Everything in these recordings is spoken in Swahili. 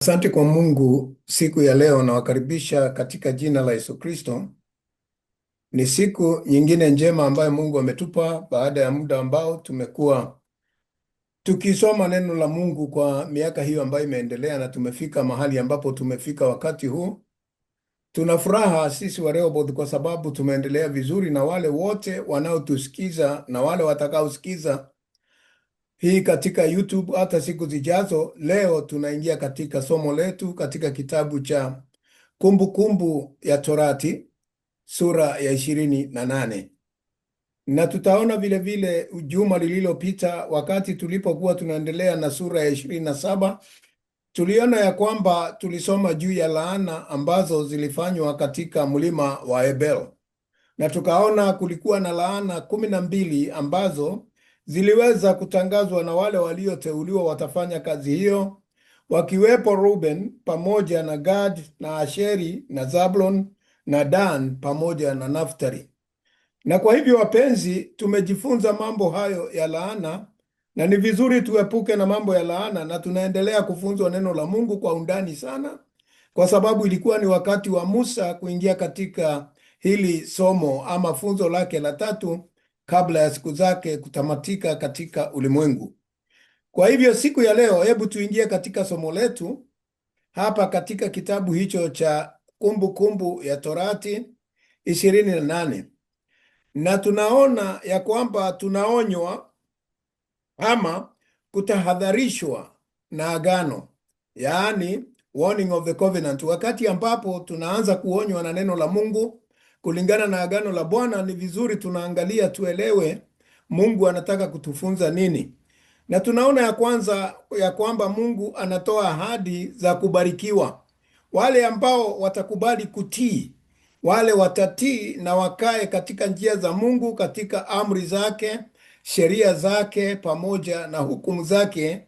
Asante kwa Mungu siku ya leo, nawakaribisha katika jina la Yesu Kristo. Ni siku nyingine njema ambayo Mungu ametupa baada ya muda ambao tumekuwa tukisoma neno la Mungu kwa miaka hiyo ambayo imeendelea, na tumefika mahali ambapo tumefika wakati huu. Tuna furaha sisi wa Rehoboth kwa sababu tumeendelea vizuri, na wale wote wanaotusikiza na wale watakaosikiza hii katika YouTube hata siku zijazo. Leo tunaingia katika somo letu katika kitabu cha Kumbukumbu ya Torati sura ya 28, na tutaona vile vile juma lililopita wakati tulipokuwa tunaendelea na sura ya 27 tuliona ya kwamba tulisoma juu ya laana ambazo zilifanywa katika mlima wa Ebel, na tukaona kulikuwa na laana 12 ambazo ziliweza kutangazwa na wale walioteuliwa watafanya kazi hiyo, wakiwepo Ruben pamoja na Gad na Asheri na Zablon na Dan pamoja na Naftali. Na kwa hivyo wapenzi, tumejifunza mambo hayo ya laana, na ni vizuri tuepuke na mambo ya laana, na tunaendelea kufunzwa neno la Mungu kwa undani sana, kwa sababu ilikuwa ni wakati wa Musa kuingia katika hili somo ama funzo lake la 3 kabla ya siku zake kutamatika katika ulimwengu. Kwa hivyo siku ya leo, hebu tuingie katika somo letu hapa katika kitabu hicho cha Kumbukumbu ya Torati 28, na tunaona ya kwamba tunaonywa ama kutahadharishwa na agano, yaani warning of the covenant. Wakati ambapo tunaanza kuonywa na neno la Mungu kulingana na agano la Bwana, ni vizuri tunaangalia tuelewe Mungu anataka kutufunza nini. Na tunaona ya kwamba Mungu anatoa ahadi za kubarikiwa. Wale ambao watakubali kutii, wale watatii na wakae katika njia za Mungu, katika amri zake, sheria zake pamoja na hukumu zake,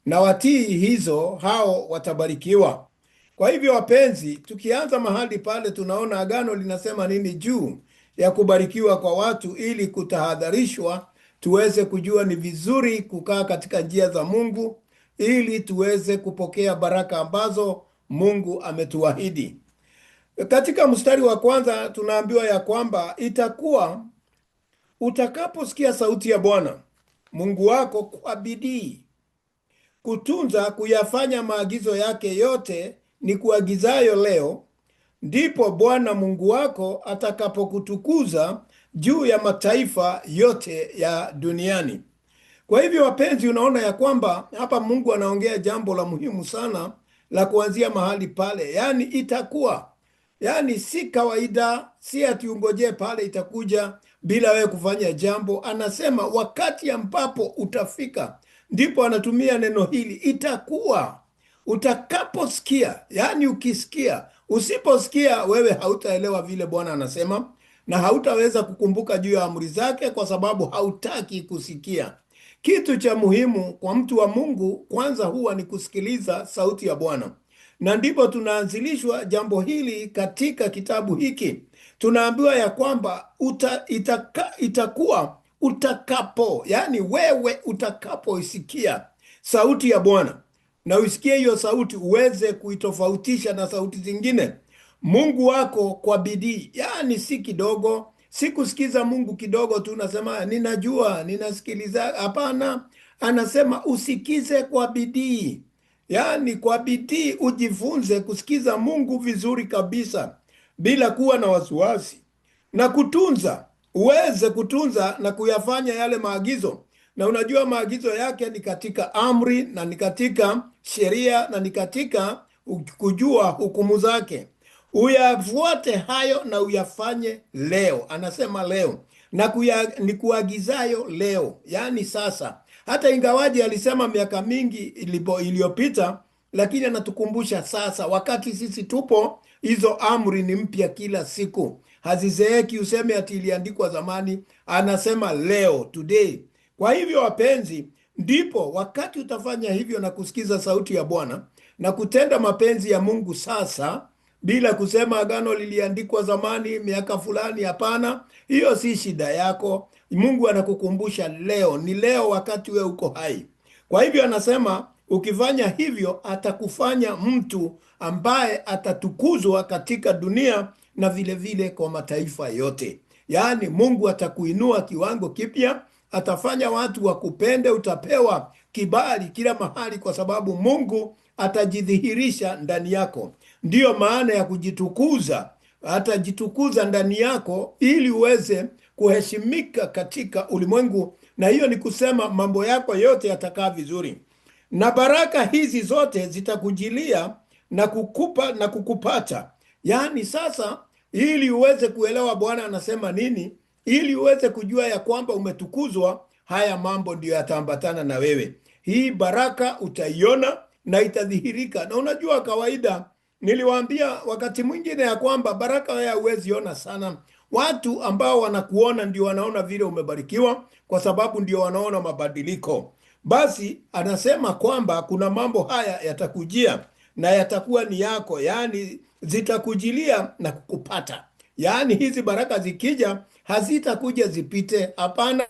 na watii hizo, hao watabarikiwa. Kwa hivyo wapenzi, tukianza mahali pale, tunaona agano linasema nini juu ya kubarikiwa kwa watu, ili kutahadharishwa tuweze kujua ni vizuri kukaa katika njia za Mungu ili tuweze kupokea baraka ambazo Mungu ametuahidi. Katika mstari wa 1 tunaambiwa ya kwamba itakuwa utakaposikia sauti ya Bwana Mungu wako kwa bidii kutunza kuyafanya maagizo yake yote ni kuagizayo leo, ndipo Bwana Mungu wako atakapokutukuza juu ya mataifa yote ya duniani. Kwa hivyo wapenzi, unaona ya kwamba hapa Mungu anaongea jambo la muhimu sana la kuanzia mahali pale, yaani itakuwa, yaani si kawaida, si ati ungojee pale itakuja bila wewe kufanya jambo. Anasema wakati ambapo utafika, ndipo anatumia neno hili itakuwa. Utakaposikia, yaani ukisikia. Usiposikia, wewe hautaelewa vile Bwana anasema, na hautaweza kukumbuka juu ya amri zake kwa sababu hautaki kusikia. Kitu cha muhimu kwa mtu wa Mungu kwanza huwa ni kusikiliza sauti ya Bwana, na ndipo tunaanzilishwa jambo hili katika kitabu hiki. Tunaambiwa ya kwamba itakuwa utakapo, yaani wewe utakapoisikia sauti ya Bwana, na usikie hiyo sauti uweze kuitofautisha na sauti zingine, Mungu wako kwa bidii, yaani si kidogo, si kusikiza Mungu kidogo tu unasema ninajua ninasikiliza. Hapana, anasema usikize kwa bidii, yaani kwa bidii ujifunze kusikiza Mungu vizuri kabisa bila kuwa na wasiwasi, na kutunza, uweze kutunza na kuyafanya yale maagizo. Na unajua maagizo yake ni katika amri, na ni katika sheria, na ni katika kujua hukumu zake. Uyafuate hayo na uyafanye leo. Anasema leo, na ni kuagizayo leo, yaani sasa. Hata ingawaji alisema miaka mingi iliyopita, lakini anatukumbusha sasa, wakati sisi tupo. Hizo amri ni mpya kila siku, hazizeeki useme ati iliandikwa zamani. Anasema leo, today. Kwa hivyo wapenzi, ndipo wakati utafanya hivyo na kusikiza sauti ya Bwana na kutenda mapenzi ya Mungu sasa, bila kusema agano liliandikwa zamani miaka fulani. Hapana, hiyo si shida yako. Mungu anakukumbusha leo, ni leo wakati we uko hai. Kwa hivyo anasema Ukifanya hivyo, atakufanya mtu ambaye atatukuzwa katika dunia na vile vile kwa mataifa yote. Yaani Mungu atakuinua kiwango kipya, atafanya watu wakupende, utapewa kibali kila mahali kwa sababu Mungu atajidhihirisha ndani yako. Ndiyo maana ya kujitukuza. Atajitukuza ndani yako ili uweze kuheshimika katika ulimwengu, na hiyo ni kusema mambo yako yote yatakaa vizuri, na baraka hizi zote zitakujilia na kukupa na kukupata. Yaani sasa, ili uweze kuelewa Bwana anasema nini, ili uweze kujua ya kwamba umetukuzwa, haya mambo ndiyo yataambatana na wewe. Hii baraka utaiona na itadhihirika. Na unajua, kawaida niliwaambia wakati mwingine ya kwamba baraka haya huwezi ona sana. Watu ambao wanakuona ndio wanaona vile umebarikiwa, kwa sababu ndio wanaona mabadiliko. Basi anasema kwamba kuna mambo haya yatakujia na yatakuwa ni yako, yaani zitakujilia na kukupata. Yaani hizi baraka zikija, hazitakuja zipite, hapana,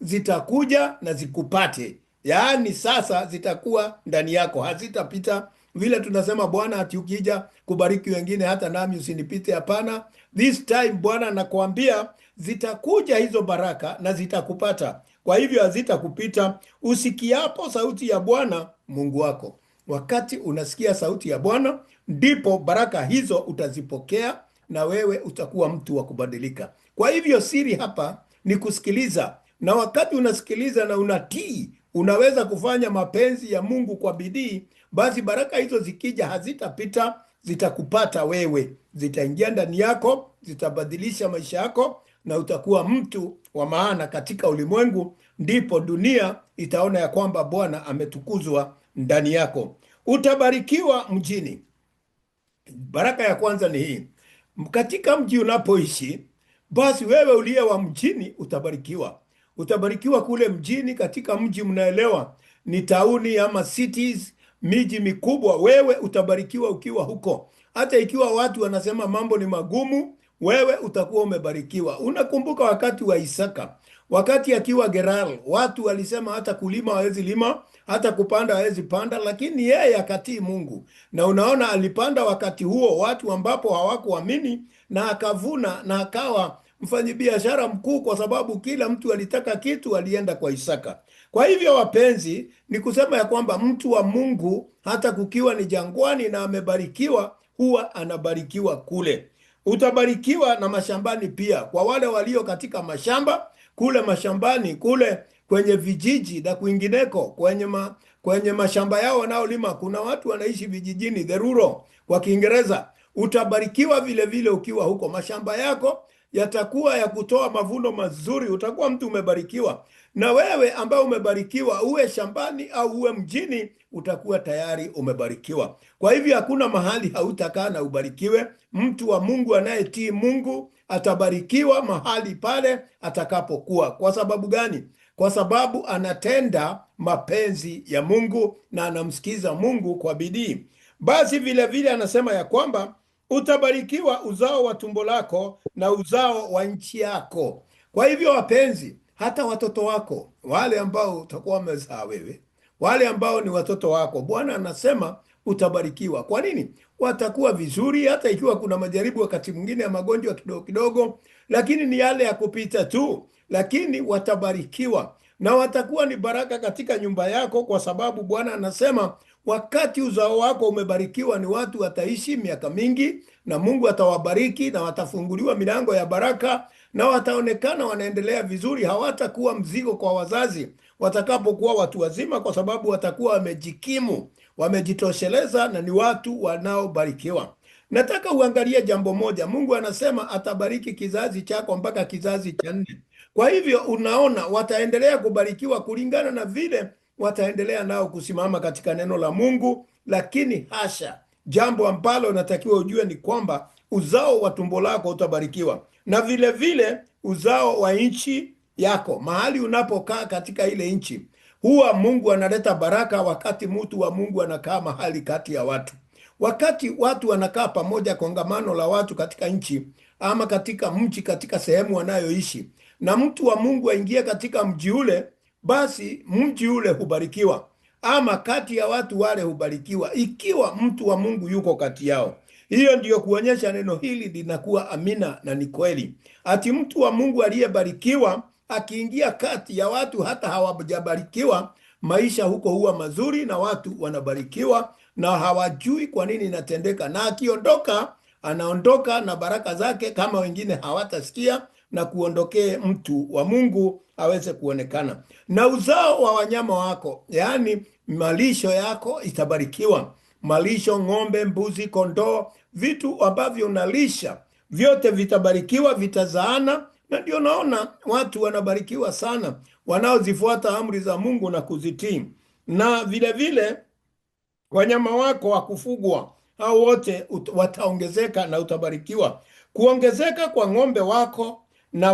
zitakuja na zikupate. Yaani sasa zitakuwa ndani yako, hazitapita. Vile tunasema Bwana ati ukija kubariki wengine hata nami usinipite, hapana. This time Bwana anakuambia zitakuja hizo baraka na zitakupata. Kwa hivyo hazitakupita. Usikiapo sauti ya Bwana Mungu wako, wakati unasikia sauti ya Bwana, ndipo baraka hizo utazipokea na wewe utakuwa mtu wa kubadilika. Kwa hivyo siri hapa ni kusikiliza, na wakati unasikiliza na unatii, unaweza kufanya mapenzi ya Mungu kwa bidii. Basi baraka hizo zikija hazitapita, zitakupata wewe, zitaingia ndani yako, zitabadilisha maisha yako na utakuwa mtu wa maana katika ulimwengu. Ndipo dunia itaona ya kwamba Bwana ametukuzwa ndani yako. Utabarikiwa mjini. Baraka ya kwanza ni hii: katika mji unapoishi, basi wewe uliye wa mjini utabarikiwa. Utabarikiwa kule mjini. Katika mji, mnaelewa, ni tauni ama cities, miji mikubwa. Wewe utabarikiwa ukiwa huko. Hata ikiwa watu wanasema mambo ni magumu, wewe utakuwa umebarikiwa. Unakumbuka wakati wa Isaka, wakati akiwa Gerar, watu walisema hata kulima hawezi lima, hata kupanda hawezi panda, lakini yeye akatii Mungu. Na unaona alipanda wakati huo watu ambapo hawakuamini, na akavuna na akawa mfanyabiashara mkuu, kwa sababu kila mtu alitaka kitu, alienda kwa Isaka. Kwa hivyo wapenzi, ni kusema ya kwamba mtu wa Mungu hata kukiwa ni jangwani na amebarikiwa, huwa anabarikiwa kule. Utabarikiwa na mashambani pia, kwa wale walio katika mashamba, kule mashambani, kule kwenye vijiji na kwingineko, kwenye mashamba yao wanaolima. Kuna watu wanaishi vijijini, the rural kwa Kiingereza. Utabarikiwa vile vile ukiwa huko. Mashamba yako yatakuwa ya kutoa mavuno mazuri, utakuwa mtu umebarikiwa. Na wewe ambaye umebarikiwa, uwe shambani au uwe mjini, utakuwa tayari umebarikiwa. Kwa hivyo hakuna mahali hautakaa na ubarikiwe. Mtu wa Mungu anayetii Mungu atabarikiwa mahali pale atakapokuwa. Kwa sababu gani? Kwa sababu anatenda mapenzi ya Mungu na anamsikiza Mungu kwa bidii. Basi vile vile anasema ya kwamba utabarikiwa uzao wa tumbo lako na uzao wa nchi yako. Kwa hivyo wapenzi, hata watoto wako wale ambao utakuwa wamezaa wewe, wale ambao ni watoto wako, Bwana anasema utabarikiwa. Kwa nini? Watakuwa vizuri, hata ikiwa kuna majaribu wakati mwingine ya magonjwa kidogo kidogo, lakini ni yale ya kupita tu, lakini watabarikiwa na watakuwa ni baraka katika nyumba yako, kwa sababu Bwana anasema wakati uzao wako umebarikiwa, ni watu wataishi miaka mingi na Mungu atawabariki na watafunguliwa milango ya baraka na wataonekana wanaendelea vizuri. Hawatakuwa mzigo kwa wazazi watakapokuwa watu wazima, kwa sababu watakuwa wamejikimu, wamejitosheleza na ni watu wanaobarikiwa. Nataka uangalie jambo moja. Mungu anasema atabariki kizazi chako mpaka kizazi cha 4. Kwa hivyo unaona, wataendelea kubarikiwa kulingana na vile wataendelea nao kusimama katika neno la Mungu. Lakini hasha, jambo ambalo natakiwa ujue ni kwamba uzao wa tumbo lako utabarikiwa, na vile vile uzao wa nchi yako, mahali unapokaa katika ile nchi. Huwa Mungu analeta baraka wakati mtu wa Mungu anakaa mahali kati ya watu. Wakati watu wanakaa pamoja, kongamano la watu katika nchi ama katika mji, katika sehemu wanayoishi, na mtu wa Mungu aingie katika mji ule, basi mji ule hubarikiwa. ama kati ya watu wale hubarikiwa ikiwa mtu wa Mungu yuko kati yao. Hiyo ndiyo kuonyesha neno hili linakuwa amina na ni kweli. Ati mtu wa Mungu aliyebarikiwa akiingia kati ya watu hata hawajabarikiwa, maisha huko huwa mazuri na watu wanabarikiwa na hawajui kwa nini inatendeka, na akiondoka anaondoka na baraka zake kama wengine hawatasikia, na kuondokee mtu wa Mungu aweze kuonekana. Na uzao wa wanyama wako, yaani malisho yako itabarikiwa. Malisho, ng'ombe, mbuzi, kondoo, vitu ambavyo unalisha vyote vitabarikiwa, vitazaana. Na ndio naona watu wanabarikiwa sana wanaozifuata amri za Mungu na kuzitii. Na vile vile wanyama wako wa kufugwa hao wote wataongezeka na utabarikiwa. Kuongezeka kwa ng'ombe wako na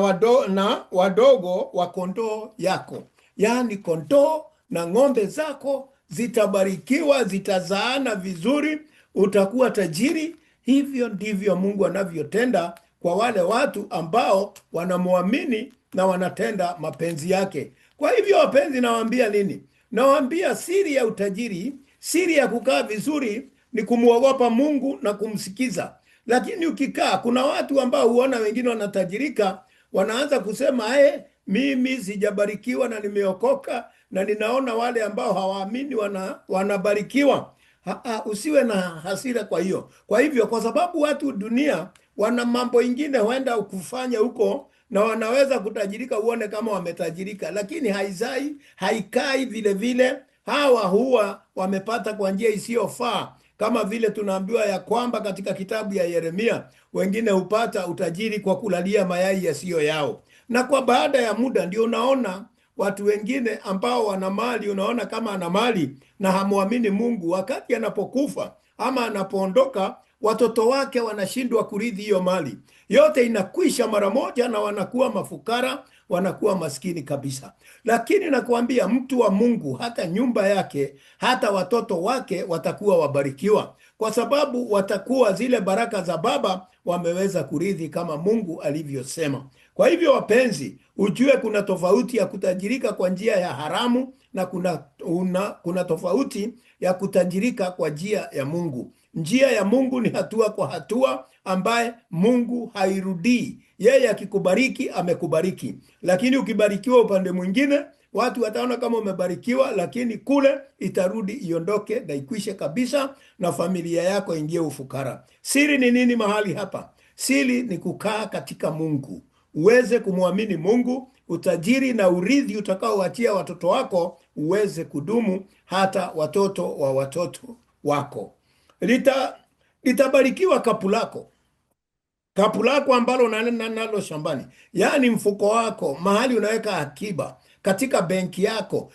wadogo wa kondoo yako, yaani kondoo na ng'ombe zako zitabarikiwa, zitazaana vizuri, utakuwa tajiri. Hivyo ndivyo Mungu anavyotenda kwa wale watu ambao wanamwamini na wanatenda mapenzi yake. Kwa hivyo wapenzi, nawaambia nini? Nawaambia siri ya utajiri, siri ya kukaa vizuri ni kumwogopa Mungu na kumsikiza. Lakini ukikaa, kuna watu ambao huona wengine wanatajirika, wanaanza kusema mimi sijabarikiwa na nimeokoka, na ninaona wale ambao hawaamini wanabarikiwa. Usiwe na hasira kwa hivyo kwa sababu watu dunia wana mambo ingine huenda kufanya huko, na wanaweza kutajirika uone kama wametajirika, lakini haikai vile vile. Hawa huwa wamepata kwa njia isiyofaa, kama vile tunaambiwa ya kwamba katika kitabu ya Yeremia, wengine hupata utajiri kwa kulalia mayai yasiyo yao. Na kwa baada ya muda ndio unaona watu wengine ambao wana mali, unaona kama ana mali na hamwamini Mungu, wakati anapokufa ama anapoondoka, watoto wake wanashindwa kurithi hiyo mali yote, inakwisha mara moja na wanakuwa mafukara, wanakuwa maskini kabisa. Lakini nakuambia mtu wa Mungu, hata nyumba yake, hata watoto wake watakuwa wabarikiwa, kwa sababu watakuwa zile baraka za baba wameweza kurithi kama Mungu alivyosema. Kwa hivyo wapenzi, ujue kuna tofauti ya kutajirika kwa njia ya haramu na kuna tofauti ya kutajirika kwa njia ya Mungu. Njia ya Mungu ni hatua kwa hatua, ambaye Mungu hairudii. Yeye akikubariki amekubariki, lakini ukibarikiwa upande mwingine, watu wataona kama umebarikiwa, lakini kule itarudi iondoke na ikwishe kabisa, na familia yako ingie ufukara. Siri ni nini mahali hapa? Siri ni kukaa katika Mungu, uweze kumwamini Mungu, utajiri na urithi utakaowaachia watoto wako uweze kudumu, hata watoto wa watoto wako. Litabarikiwa kapu lako ambalo unaenda nalo shambani, yaani mfuko wako, mahali unaweka akiba, katika benki yako.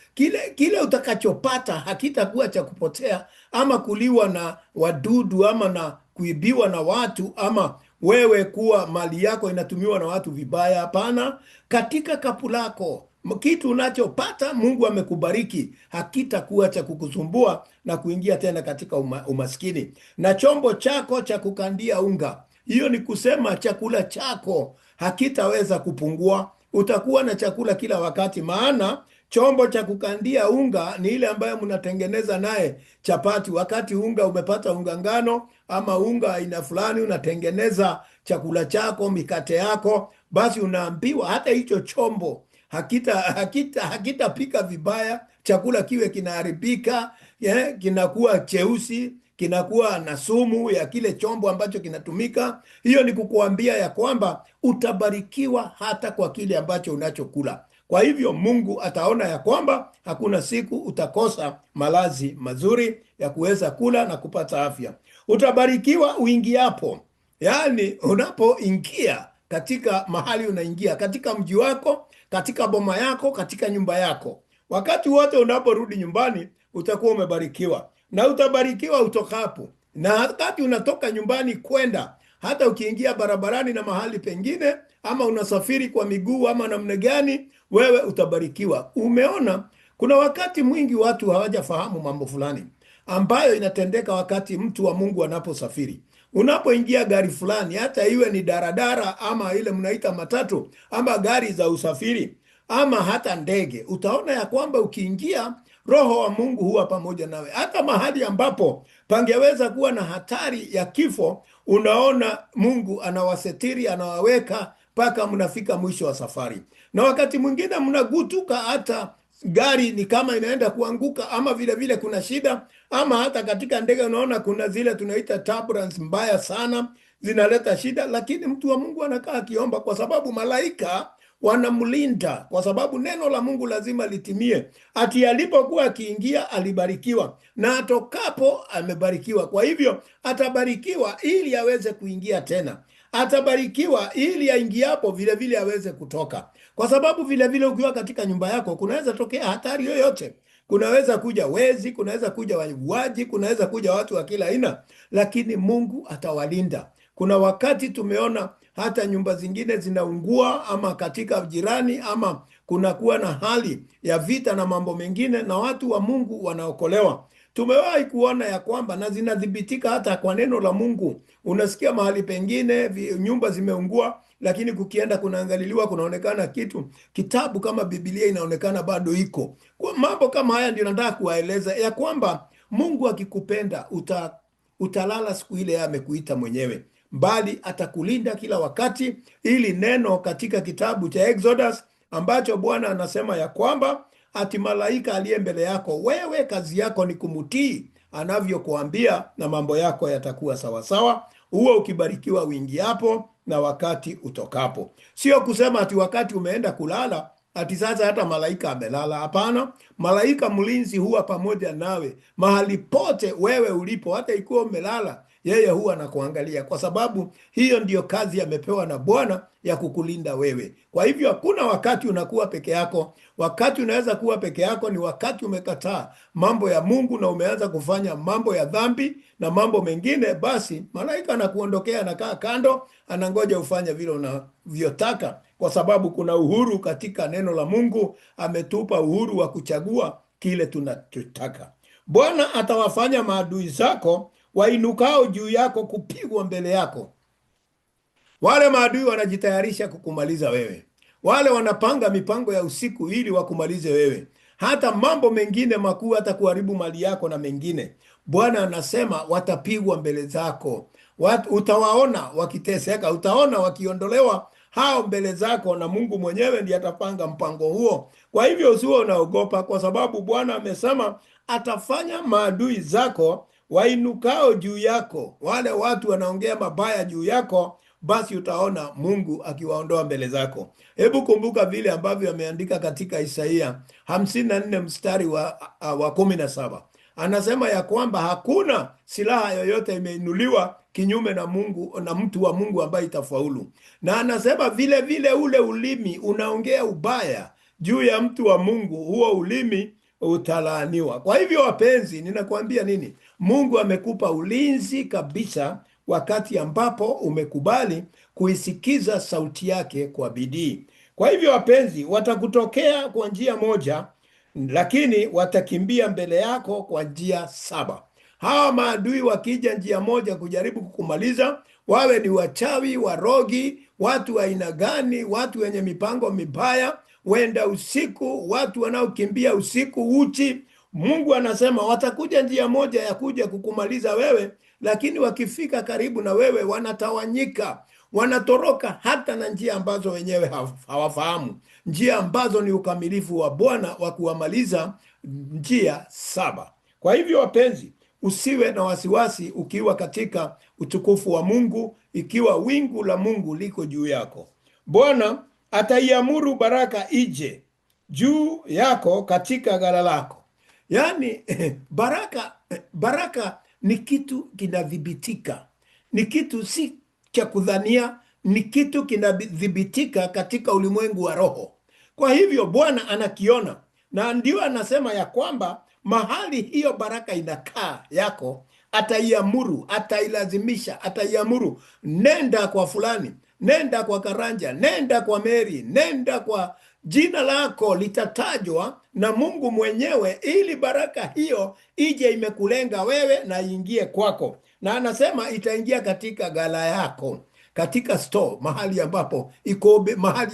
Kile utakachopata hakitakuwa cha kupotea ama kuliwa na wadudu ama na kuibiwa na watu, ama wewe kuwa mali yako inatumiwa na watu vibaya. Hapana, katika kapu lako kitu unachopata Mungu amekubariki, hakitakuwa cha kukusumbua na kuingia tena katika umaskini. Na chombo chako cha kukandia unga, hiyo ni kusema chakula chako hakitaweza kupungua, utakuwa na chakula kila wakati. Maana chombo cha kukandia unga ni ile ambayo mnatengeneza naye chapati. Wakati unga umepata unga ngano ama unga aina fulani, unatengeneza chakula chako, mikate yako, basi unaambiwa hata hicho chombo hakitapika vibaya, chakula kiwe kinaharibika, kinakuwa cheusi, kinakuwa na sumu ya kile chombo ambacho kinatumika. Hiyo ni kukuambia ya kwamba utabarikiwa hata kwa kile ambacho unachokula. Kwa hivyo Mungu ataona ya kwamba hakuna siku utakosa malazi mazuri ya kuweza kula na kupata afya. Utabarikiwa uingiapo, yaani unapoingia katika mahali unaingia, katika mji wako, katika boma yako, katika nyumba yako. Wakati wote unaporudi nyumbani utakuwa umebarikiwa, na utabarikiwa utokapo. Na wakati unatoka nyumbani kwenda, hata ukiingia barabarani na mahali pengine, ama unasafiri kwa miguu ama namna gani, wewe utabarikiwa. Umeona, kuna wakati mwingi watu hawajafahamu mambo fulani ambayo inatendeka wakati mtu wa Mungu anaposafiri. Unapoingia gari fulani, hata iwe ni daradara ama ile mnaita matatu ama gari za usafiri ama hata ndege, utaona ya kwamba ukiingia Roho wa Mungu huwa pamoja nawe. Hata mahali ambapo pangeweza kuwa na hatari ya kifo, unaona Mungu anawasetiri, anawaweka mpaka mnafika mwisho wa safari. Na wakati mwingine mnagutuka, hata gari ni kama inaenda kuanguka, ama vile vile kuna shida, ama hata katika ndege unaona kuna zile tunaita turbulence mbaya sana, zinaleta shida, lakini mtu wa Mungu anakaa akiomba, kwa sababu malaika wanamlinda, kwa sababu neno la Mungu lazima litimie. Ati alipokuwa akiingia alibarikiwa, na atokapo amebarikiwa. Kwa hivyo atabarikiwa ili aweze kuingia tena, atabarikiwa ili aingiapo vile vile aweze kutoka, kwa sababu vile vile ukiwa katika nyumba yako kunaweza tokea hatari yoyote. Kunaweza kuja wezi, kunaweza kuja wauaji, kunaweza kuja watu wa kila aina, lakini Mungu atawalinda. Kuna wakati tumeona hata nyumba zingine zinaungua, ama katika jirani, ama kunakuwa na hali ya vita na mambo mengine, na watu wa Mungu wanaokolewa. Tumewahi kuona ya kwamba, na zinadhibitika hata kwa neno la Mungu. Unasikia mahali pengine nyumba zimeungua, lakini kukienda kunaangaliliwa, kunaonekana kitabu kama Biblia inaonekana bado iko. Kwa mambo kama haya ndio nataka kuwaeleza ya kwamba Mungu akikupenda utalala siku ile amekuita mwenyewe, bali atakulinda kila wakati. Ili neno katika kitabu cha Exodus ambacho Bwana anasema ya kwamba ati malaika aliye mbele yako, wewe kazi yako ni kumutii anavyokuambia, na mambo yako yatakuwa sawasawa, huo ukibarikiwa uingiapo na wakati utokapo. Sio kusema ati wakati umeenda kulala ati sasa hata malaika amelala. Hapana, malaika mlinzi huwa pamoja nawe mahali pote wewe ulipo, hata ikiwa umelala yeye huwa anakuangalia, kwa sababu hiyo ndiyo kazi amepewa na Bwana ya kukulinda wewe. Kwa hivyo hakuna wakati unakuwa peke yako. Wakati unaweza kuwa peke yako ni wakati umekataa mambo ya Mungu na umeanza kufanya mambo ya dhambi na mambo mengine, basi malaika anakuondokea, anakaa kando, anangoja ufanye vile unavyotaka, kwa sababu kuna uhuru katika neno la Mungu. Ametupa uhuru wa kuchagua kile tunachotaka. Bwana atawafanya maadui zako wainukao juu yako kupigwa mbele yako. Wale maadui wanajitayarisha kukumaliza wewe, wale wanapanga mipango ya usiku ili wakumalize wewe, hata mambo mengine makuu, hata kuharibu mali yako na mengine. Bwana anasema watapigwa mbele zako. Utawaona wakiteseka, utaona wakiondolewa hao mbele zako, na Mungu mwenyewe ndiye atapanga mpango huo. Kwa hivyo usiwe unaogopa, kwa sababu Bwana amesema atafanya maadui zako wainukao juu yako. Wale watu wanaongea mabaya juu yako, basi utaona Mungu akiwaondoa mbele zako. Hebu kumbuka vile ambavyo ameandika katika Isaia 54 mstari wa 17. Anasema ya kwamba hakuna silaha yoyote imeinuliwa kinyume na Mungu na mtu wa Mungu ambaye itafaulu. Na anasema vile vile ule ulimi unaongea ubaya juu ya mtu wa Mungu, huo ulimi utalaaniwa. Kwa hivyo wapenzi, ninakuambia nini? Mungu amekupa ulinzi kabisa wakati ambapo umekubali kuisikiza sauti yake kwa bidii. Kwa hivyo wapenzi, watakutokea kwa njia moja, lakini watakimbia mbele yako kwa njia 7. Hawa maadui wakija njia moja kujaribu kukumaliza, wawe ni wachawi, warogi, watu wa aina gani, watu wenye mipango mibaya, wenda usiku, watu wanaokimbia usiku uchi, Mungu anasema watakuja njia moja ya kuja kukumaliza wewe, lakini wakifika karibu na wewe wanatawanyika, wanatoroka hata na njia ambazo wenyewe hawafahamu, njia ambazo ni ukamilifu wa Bwana wa kuwamaliza, njia 7. Kwa hivyo wapenzi, usiwe na wasiwasi ukiwa katika utukufu wa Mungu, ikiwa wingu la Mungu liko juu yako. Bwana ataiamuru baraka ije juu yako katika ghala lako. Yaani baraka ni kitu kinadhibitika, ni kitu si cha kudhania, ni kitu kinadhibitika katika ulimwengu wa roho. Kwa hivyo Bwana anakiona, na ndio anasema ya kwamba mahali hiyo baraka inakaa yako, ataiamuru, atailazimisha, ataiamuru, nenda kwa fulani, nenda kwa Karanja, nenda kwa Mary, nenda kwa jina lako litatajwa na Mungu mwenyewe, ili baraka hiyo ije imekulenga wewe na iingie kwako. Na anasema itaingia katika ghala yako, katika store, mahali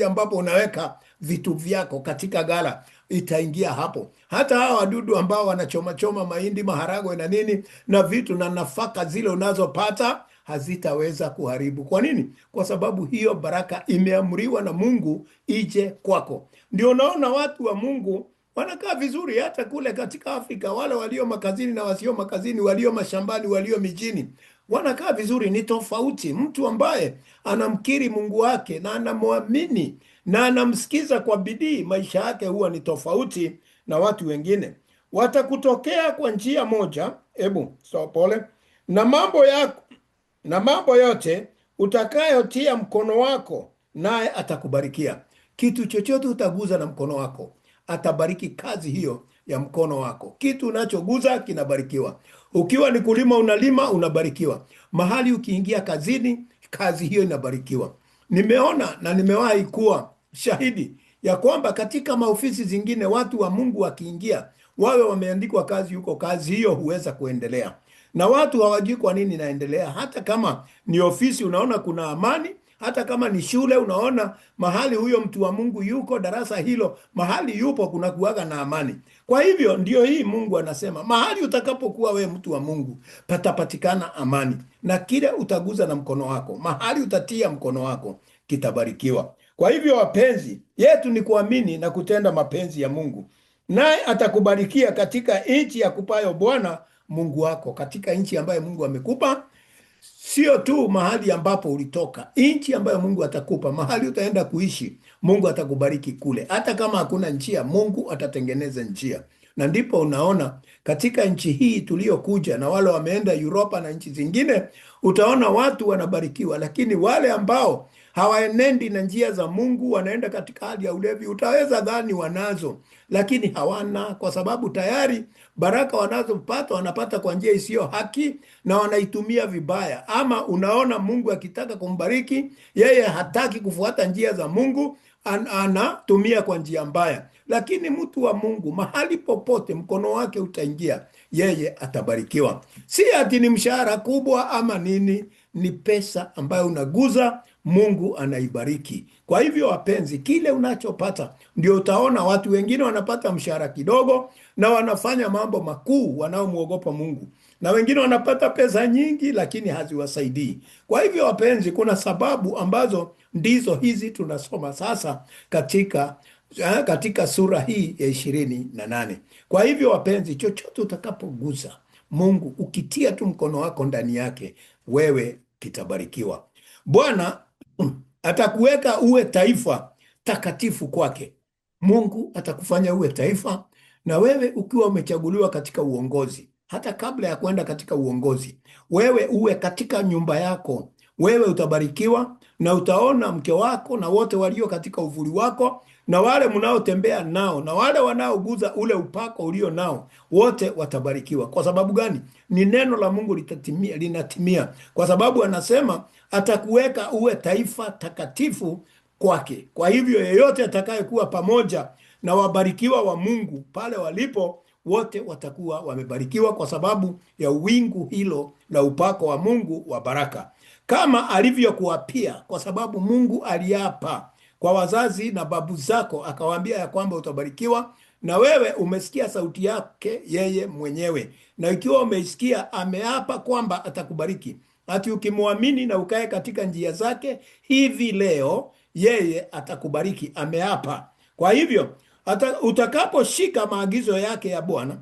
ambapo unaweka vitu vyako, katika ghala. itaingia hapo. Hata hawa wadudu ambao wanachoma choma mahindi, maharagwe na nini na vitu na nafaka zile unazopata hazitaweza kuharibu. Kwa nini? Kwa sababu hiyo baraka imeamriwa na Mungu ije kwako. Ndio unaona watu wa Mungu wanakaa vizuri hata kule katika Afrika, wale walio makazini na wasio makazini, walio mashambani, walio mijini, wanakaa vizuri. Ni tofauti mtu ambaye anamkiri Mungu wake na anamwamini na anamsikiza kwa bidii, maisha yake huwa ni tofauti na watu wengine. Watakutokea kwa njia moja, pole, na mambo yote utakayotia mkono wako, naye atakubarikia. Kitu chochote utaguza na mkono wako, atabariki kazi hiyo ya mkono wako. Kitu unachoguza kinabarikiwa. Ukiwa ni kulima, unalima, unabarikiwa. Mahali ukiingia kazini, kazi hiyo inabarikiwa. Nimeona na nimewahi kuwa shahidi ya kwamba katika maofisi zingine watu wa Mungu wakiingia, wawe wameandikwa kazi huko, kazi hiyo huweza kuendelea, na watu hawajui kwa nini inaendelea. Hata kama ni ofisi, unaona kuna amani. Hata kama ni shule, unaona mahali huyo mtu wa Mungu yuko, darasa hilo mahali yupo, kuna kuwaga na amani. Kwa hivyo ndio hii Mungu anasema, mahali utakapokuwa we mtu wa Mungu, patapatikana amani, na kile utaguza na mkono wako, mahali utatia mkono wako, kitabarikiwa. Kwa hivyo wapenzi yetu ni kuamini na kutenda mapenzi ya Mungu, naye atakubarikia katika nchi ya kupayo Bwana Mungu wako, katika nchi ambayo Mungu amekupa. Sio tu mahali ambapo ulitoka, nchi ambayo Mungu atakupa, mahali utaenda kuishi, Mungu atakubariki kule. Hata kama hakuna njia, Mungu atatengeneza njia. Na ndipo unaona katika nchi hii tuliyokuja, na wale wameenda Europa na nchi zingine, utaona watu wanabarikiwa. Lakini wale ambao hawaenendi na njia za Mungu, wanaenda katika hali ya ulevi, utaweza dhani wanazo, lakini hawana, kwa sababu tayari baraka wanazopata wanapata kwa njia isiyo haki na wanaitumia vibaya. Ama unaona Mungu akitaka kumbariki, yeye hataki kufuata njia za Mungu, anatumia kwa njia mbaya. Lakini mtu wa Mungu, mahali popote mkono wake utaingia, yeye atabarikiwa. Si ati ni mshahara kubwa ama nini, ni pesa ambayo unaguza, Mungu anaibariki. Kwa hivyo wapenzi, kile unachopata ndio utaona watu wengine wanapata mshahara kidogo na wanafanya mambo makuu, wanaomwogopa Mungu, na wengine wanapata pesa nyingi lakini haziwasaidii. Kwa hivyo wapenzi, kuna sababu ambazo ndizo hizi tunasoma sasa katika sura hii ya 28. Kwa hivyo wapenzi, chochote utakapoguza Mungu, ukitia tu mkono wako ndani yake, wewe kitabarikiwa. Bwana atakuweka uwe taifa takatifu kwake. Mungu atakufanya uwe taifa, na wewe ukiwa umechaguliwa katika uongozi, hata kabla ya kwenda katika uongozi, wewe uwe katika nyumba yako, wewe utabarikiwa, na utaona mke wako na wote walio katika uvuli wako, na wale mnaotembea nao, na wale wanaoguza ule upako ulio nao, wote watabarikiwa. Kwa sababu gani? Ni neno la Mungu linatimia, kwa sababu anasema atakuweka uwe taifa takatifu kwake. Kwa hivyo yeyote atakayekuwa pamoja na wabarikiwa wa Mungu pale walipo, wote watakuwa wamebarikiwa kwa sababu ya wingu hilo la upako wa Mungu wa baraka, kama alivyokuapia, kwa sababu Mungu aliapa kwa wazazi na babu zako, akawaambia ya kwamba utabarikiwa. Na wewe umesikia sauti yake yeye mwenyewe, na ikiwa umeisikia, ameapa kwamba atakubariki. Ati ukimwamini na ukae katika njia zake, hivi leo yeye atakubariki, ameapa. Kwa hivyo utakaposhika maagizo yake ya Bwana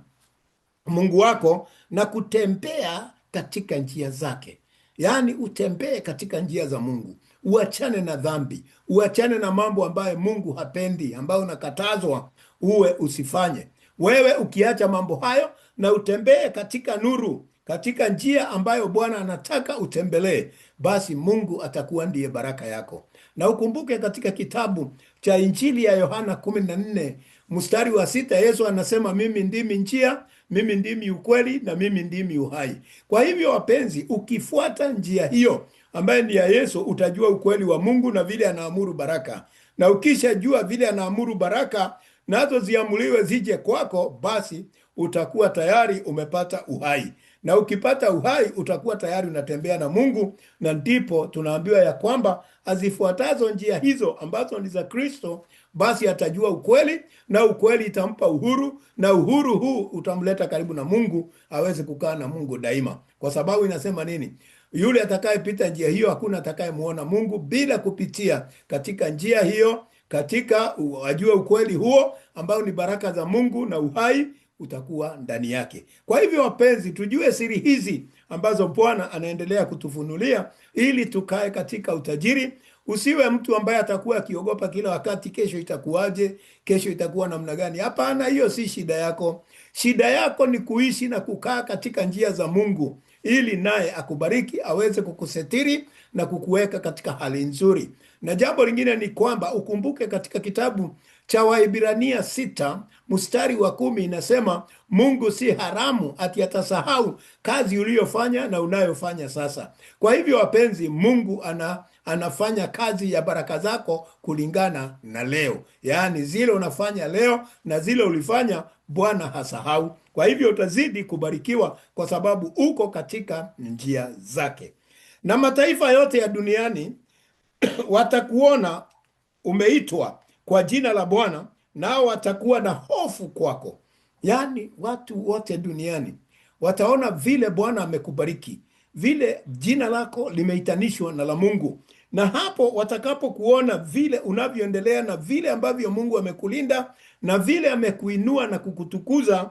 Mungu wako na kutembea katika njia zake, yaani utembee katika njia za Mungu, uachane na dhambi, uachane na mambo ambayo Mungu hapendi, ambayo unakatazwa uwe usifanye. Wewe ukiacha mambo hayo na utembee katika nuru, katika njia ambayo Bwana anataka utembelee, basi Mungu atakuwa ndiye baraka yako. Na ukumbuke katika kitabu cha Injili ya Yohana 14 mstari wa 6, Yesu anasema, mimi ndimi njia, mimi ndimi ukweli, na mimi ndimi uhai. Kwa hivyo wapenzi, ukifuata njia hiyo ambaye ni ya Yesu, utajua ukweli wa Mungu na vile anaamuru baraka. Na ukishajua vile anaamuru baraka, nazo ziamuliwe zije kwako, basi utakuwa tayari umepata uhai. na ukipata uhai utakuwa tayari unatembea na Mungu. Na ndipo tunaambiwa ya kwamba azifuatazo njia hizo ambazo ni za Kristo, basi atajua ukweli, na ukweli itampa uhuru, na uhuru huu utamleta karibu na Mungu, aweze kukaa na Mungu daima. Kwa sababu inasema nini? Yule atakayepita njia hiyo, hakuna atakayemuona Mungu bila kupitia katika njia hiyo, katika ajue ukweli huo ambao ni baraka za Mungu, na uhai utakuwa ndani yake. Kwa hivyo wapenzi, tujue siri hizi ambazo Bwana anaendelea kutufunulia ili tukae katika utajiri. Usiwe mtu ambaye atakuwa akiogopa kila wakati, kesho itakuwaje, kesho itakuwa namna gani. Hapana, hiyo si shida yako. Shida yako ni kuishi na kukaa katika njia za Mungu, ili naye akubariki, aweze kukusetiri na kukuweka katika hali nzuri. Na jambo lingine ni kwamba ukumbuke katika kitabu cha Waibrania 6 mstari wa 10 inasema, Mungu si haramu ati atasahau kazi uliyofanya na unayofanya sasa. Kwa hivyo wapenzi, Mungu anafanya kazi ya baraka zako kulingana na leo. Yaani zile unafanya leo na zile ulifanya, Bwana hasahau. Kwa hivyo utazidi kubarikiwa kwa sababu uko katika njia zake. Na mataifa yote ya duniani watakuona umeitwa kwa jina la Bwana, nao watakuwa na hofu kwako. Yaani watu wote duniani wataona vile Bwana amekubariki, vile jina lako limeitanishwa na la Mungu. Na hapo watakapokuona vile unavyoendelea na vile ambavyo Mungu amekulinda na vile amekuinua na kukutukuza,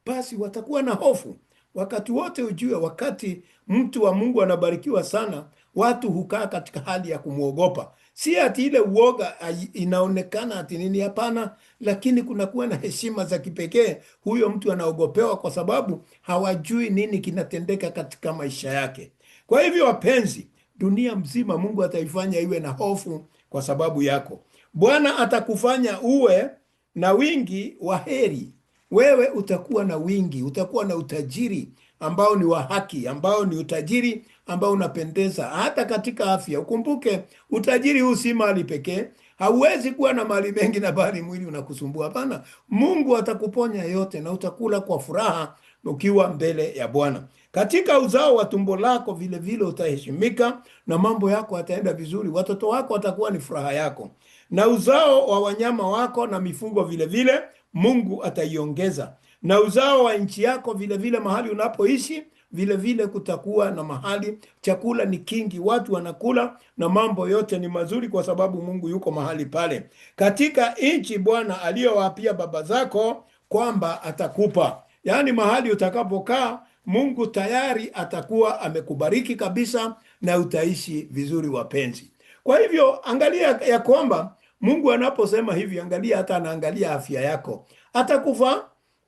basi watakuwa na hofu. Wakati wote ujue, wakati mtu wa Mungu anabarikiwa sana, watu hukaa katika hali ya kumwogopa. Si ati ile uoga inaonekana ati nini, hapana, lakini kunakuwa na heshima za kipekee. Huyo mtu anaogopewa kwa sababu hawajui nini kinatendeka katika maisha yake. Kwa hivyo wapenzi, dunia mzima Mungu ataifanya iwe na hofu kwa sababu yako. Bwana atakufanya uwe na wingi wa heri. Wewe utakuwa na wingi, utakuwa na utajiri ambao ni wa haki, ambao ni utajiri ambao unapendeza hata katika afya. Ukumbuke utajiri huu si mali pekee. Hauwezi kuwa na mali mengi na bali mwili unakusumbua. Hapana, Mungu atakuponya yote na utakula kwa furaha ukiwa mbele ya Bwana. Katika uzao wa tumbo lako vile vile utaheshimika na mambo yako yataenda vizuri. Watoto wako watakuwa ni furaha yako, na uzao wa wanyama wako na mifugo vile vile Mungu ataiongeza, na uzao wa nchi yako vile vile, mahali unapoishi vile vile kutakuwa na mahali chakula ni kingi, watu wanakula na mambo yote ni mazuri, kwa sababu Mungu yuko mahali pale katika nchi Bwana aliyowapia baba zako kwamba atakupa. Yaani mahali utakapokaa Mungu tayari atakuwa amekubariki kabisa na utaishi vizuri wapenzi. Kwa hivyo angalia ya kwamba Mungu anaposema hivi, angalia hata anaangalia afya yako.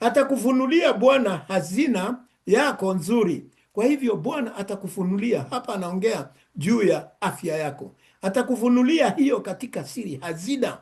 Atakufunulia Bwana hazina yako nzuri. Kwa hivyo Bwana atakufunulia, hapa anaongea juu ya afya yako. Atakufunulia hiyo katika siri, hazina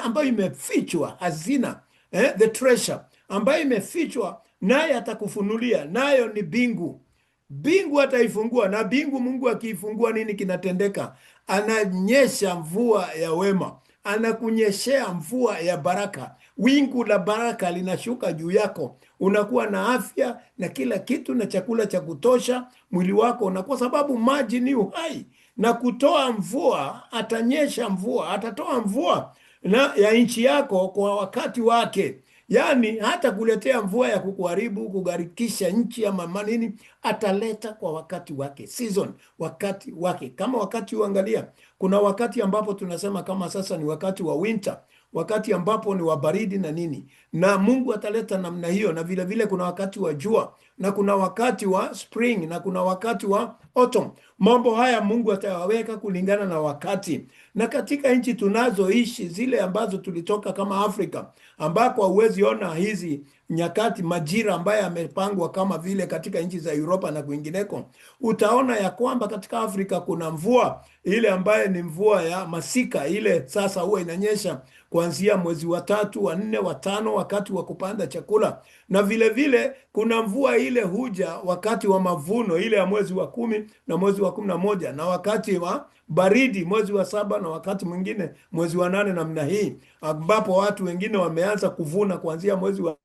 ambayo imefichwa, hazina the treasure ambayo imefichwa, naye atakufunulia, nayo ni bingu. Bingu ataifungua, na bingu Mungu akiifungua nini kinatendeka? Ananyesha mvua ya wema, anakunyeshea mvua ya baraka. Wingu la baraka linashuka juu yako, unakuwa na afya na kila kitu na chakula cha kutosha mwili wako, na kwa sababu maji ni uhai, na kutoa mvua, atanyesha mvua, atatoa mvua na ya nchi yako kwa wakati wake. Yaani hata kuletea mvua ya kukuharibu, kugarikisha nchi ama manini, ataleta kwa wakati wake, season, wakati wake. Kama wakati uangalia, kuna wakati ambapo tunasema kama sasa ni wakati wa winter, wakati ambapo ni wa baridi na nini, na Mungu ataleta namna hiyo. Na vile vile kuna wakati wa jua, na kuna wakati wa spring, na kuna wakati wa autumn. Mambo haya Mungu atawaweka kulingana na wakati. Na katika nchi tunazoishi, zile ambazo tulitoka kama Afrika, ambako hauwezi ona hizi nyakati, majira ambayo yamepangwa kama vile katika nchi za Europa na kwingineko, utaona ya kwamba katika Afrika kuna mvua ile ambayo ni mvua ya masika. Ile sasa huwa inanyesha kuanzia mwezi wa 3, wa 4, wa 5, wakati wa kupanda chakula. Na vile vile kuna mvua ile huja wakati wa mavuno, ile ya mwezi wa 10 na mwezi wa 11, na wakati wa baridi mwezi wa 7, na wakati mwingine mwezi wa 8, namna hii ambapo watu wengine wameanza kuvuna kuanzia mwezi wa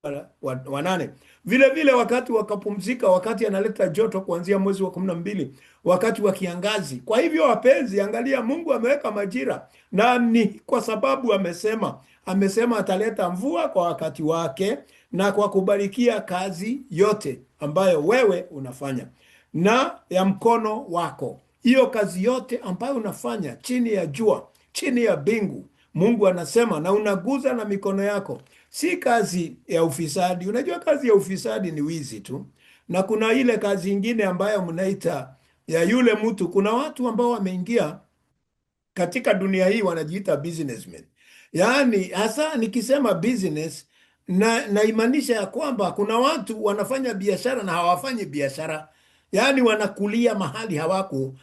8. Vile vile wakati wakapumzika, wakati analeta joto kuanzia mwezi wa 12, wakati wa kiangazi. Kwa hivyo wapenzi, angalia, Mungu ameweka majira, na ni kwa sababu amesema ataleta mvua kwa wakati wake na kwa kubarikia kazi yote ambayo wewe unafanya na ya mkono wako. Hiyo kazi yote ambayo unafanya chini ya jua, chini ya bingu, Mungu anasema, na unaguza na mikono yako, si kazi ya ufisadi. Unajua kazi ya ufisadi ni wizi tu, na kuna ile kazi ingine ambayo mnaita ya yule mtu. Kuna watu ambao wameingia katika dunia hii wanajiita businessmen. Yaani hasa nikisema business naimaanisha ya kwamba kuna watu wanafanya biashara na hawafanyi biashara, yaani wanakulia mahali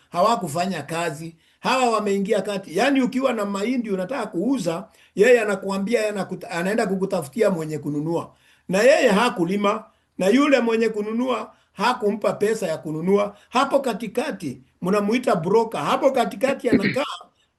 hawakufanya kazi. Hawa wameingia kati, yaani ukiwa na mahindi unataka kuuza, yeye anakuambia anaenda kukutafutia mwenye kununua, na yeye hakulima, na yule mwenye kununua hakumpa pesa ya kununua. Hapo katikati mnamuita broker. Hapo katikati anakaa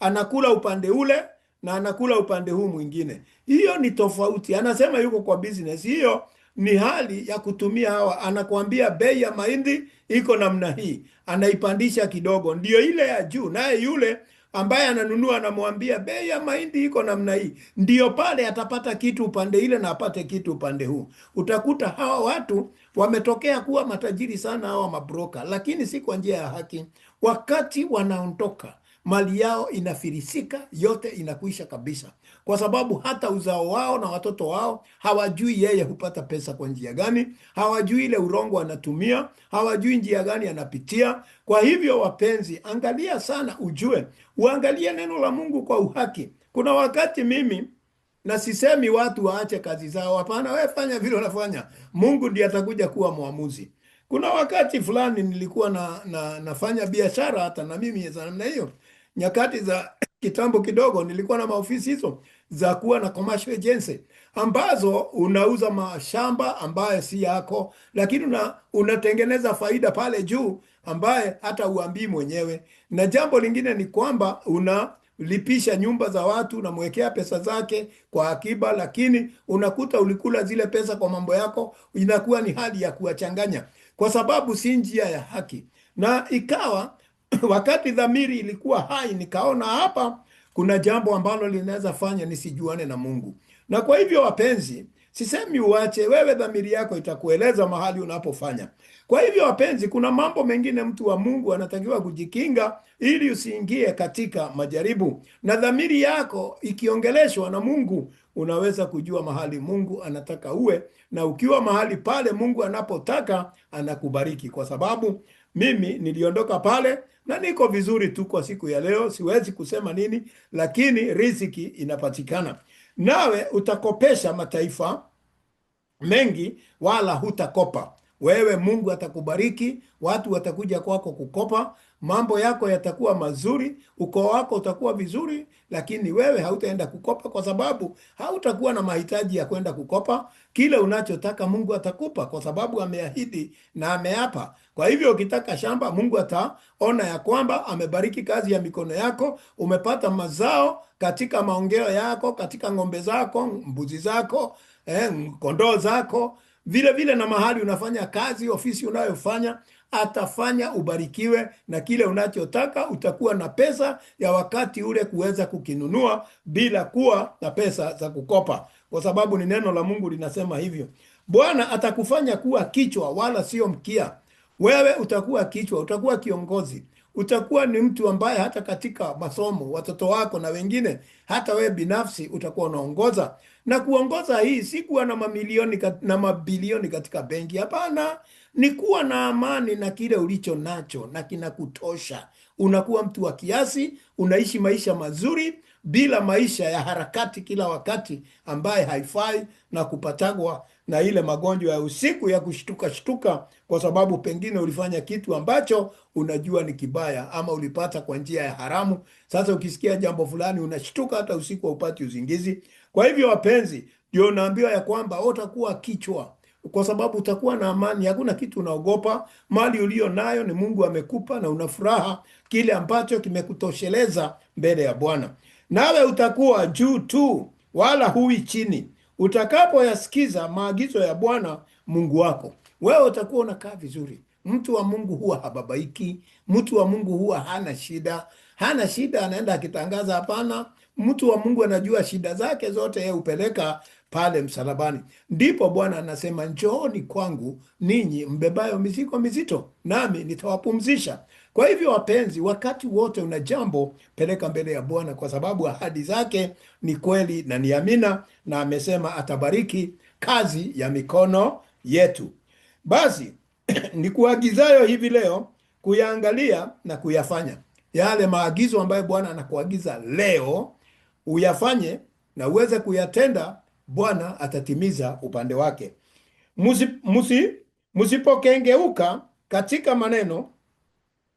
anakula upande ule na anakula upande huu mwingine. Hiyo ni tofauti. Anasema yuko kwa business. Hiyo ni hali ya kutumia hawa. Anakuambia bei ya mahindi iko namna hii, anaipandisha kidogo, ndio ile ya juu. Naye yule ambaye ananunua anamwambia bei ya mahindi iko namna hii, ndio pale atapata kitu upande ile na apate kitu upande huu. Utakuta hawa watu wametokea kuwa matajiri sana, hawa mabroka, lakini si kwa njia ya haki. Wakati wanaondoka, mali yao inafirisika, yote inakuisha kabisa, kwa sababu hata uzao wao na watoto wao hawajui yeye hupata pesa kwa njia gani, hawajui ile urongo anatumia, hawajui njia gani anapitia. Kwa hivyo wapenzi, angalia sana, uangalie neno la Mungu kwa uhaki. Kuna wakati mimi na sisemi watu waache kazi zao, hapana, wewe fanya vile unafanya, Mungu ndiye atakuja kuwa muamuzi. Kuna wakati fulani nilikuwa nafanya biashara hata na mimi za namna hiyo. Nyakati za kitambo kidogo nilikuwa na maofisi hizo za kuwa na commercial agency, ambazo unauza mashamba ambaye si yako, lakini unatengeneza faida pale juu ambaye hata uambii mwenyewe. Na jambo lingine ni kwamba unalipisha nyumba za watu, unamwekea pesa zake kwa akiba, lakini unakuta ulikula zile pesa kwa mambo yako. Inakuwa ni hali ya kuwachanganya, kwa sababu si njia ya haki. Na ikawa wakati dhamiri ilikuwa hai, nikaona hapa kuna jambo ambalo linaweza fanya nisijuane na Mungu. Na kwa hivyo wapenzi, sisemi uache, wewe dhamiri yako itakueleza mahali unapofanya. Kwa hivyo wapenzi, kuna mambo mengine mtu wa Mungu anatakiwa kujikinga ili usiingie katika majaribu. Na dhamiri yako ikiongeleshwa na Mungu, unaweza kujua mahali Mungu anataka uwe, na ukiwa mahali pale Mungu anapotaka, anakubariki. Kwa sababu mimi niliondoka pale na niko vizuri tu kwa siku ya leo, siwezi kusema nini, lakini riziki inapatikana. Nawe utakopesha mataifa mengi, wala hutakopa. Wewe Mungu atakubariki, watu watakuja kwako kukopa, mambo yako yatakuwa mazuri, ukoo wako utakuwa vizuri, lakini wewe hautaenda kukopa, kwa sababu hautakuwa na mahitaji ya kwenda kukopa. Kile unachotaka Mungu atakupa, kwa sababu ameahidi na ameapa. Kwa hivyo ukitaka shamba, Mungu ataona ya kwamba amebariki kazi ya mikono yako, umepata mazao katika maongeo yako, katika ng'ombe zako, mbuzi zako, kondoo zako, vile vile na mahali unafanya kazi, ofisi unayofanya, atafanya ubarikiwe, na kile unachotaka utakuwa na pesa ya wakati ule kuweza kukinunua bila kuwa na pesa za kukopa, kwa sababu ni neno la Mungu linasema hivyo. Bwana atakufanya kuwa kichwa wala sio mkia. Wewe utakuwa kichwa, utakuwa kiongozi, utakuwa ni mtu ambaye hata katika masomo, watoto wako na wengine, hata wewe binafsi utakuwa unaongoza. Na kuongoza hii si kuwa na mamilioni na mabilioni katika benki, hapana. Ni kuwa na amani na kile ulicho nacho na kinakutosha. Unakuwa mtu wa kiasi, unaishi maisha mazuri bila maisha ya harakati kila wakati ambaye haifai, na kupatagwa na ile magonjwa ya usiku ya kushtuka kwa sababu pengine ulifanya kitu ambacho unajua ni kibaya, ama ulipata kwa njia ya haramu. Sasa ukisikia jambo fulani unashtuka, hata usiku haupati usingizi. Kwa hivyo wapenzi, ndio naambiwa ya kwamba utakuwa kichwa, kwa sababu utakuwa na amani, hakuna kitu unaogopa. Mali ulio nayo ni Mungu amekupa, na unafuraha kile ambacho kimekutosheleza mbele ya Bwana. Nawe utakuwa juu tu, wala hui chini. Utakapoyasikiza maagizo ya Bwana Mungu wako, wewe utakuwa unakaa vizuri. Mtu wa Mungu huwa hababaiki. Mtu wa Mungu huwa hana shida, hana shida anaenda akitangaza. Hapana, mtu wa Mungu anajua shida zake zote, yeye hupeleka pale msalabani. Ndipo Bwana anasema, njooni kwangu ninyi mbebayo mizigo mizito, nami nitawapumzisha. Kwa hivyo wapenzi, wakati wote una jambo, peleka mbele ya Bwana, kwa sababu ahadi zake ni kweli na ni amina, na amesema atabariki kazi ya mikono yetu. Basi ni kuagizayo hivi leo kuyaangalia na kuyafanya yale maagizo ambayo Bwana anakuagiza leo uyafanye na uweze kuyatenda. Bwana atatimiza upande wake. Musipokengeuka katika maneno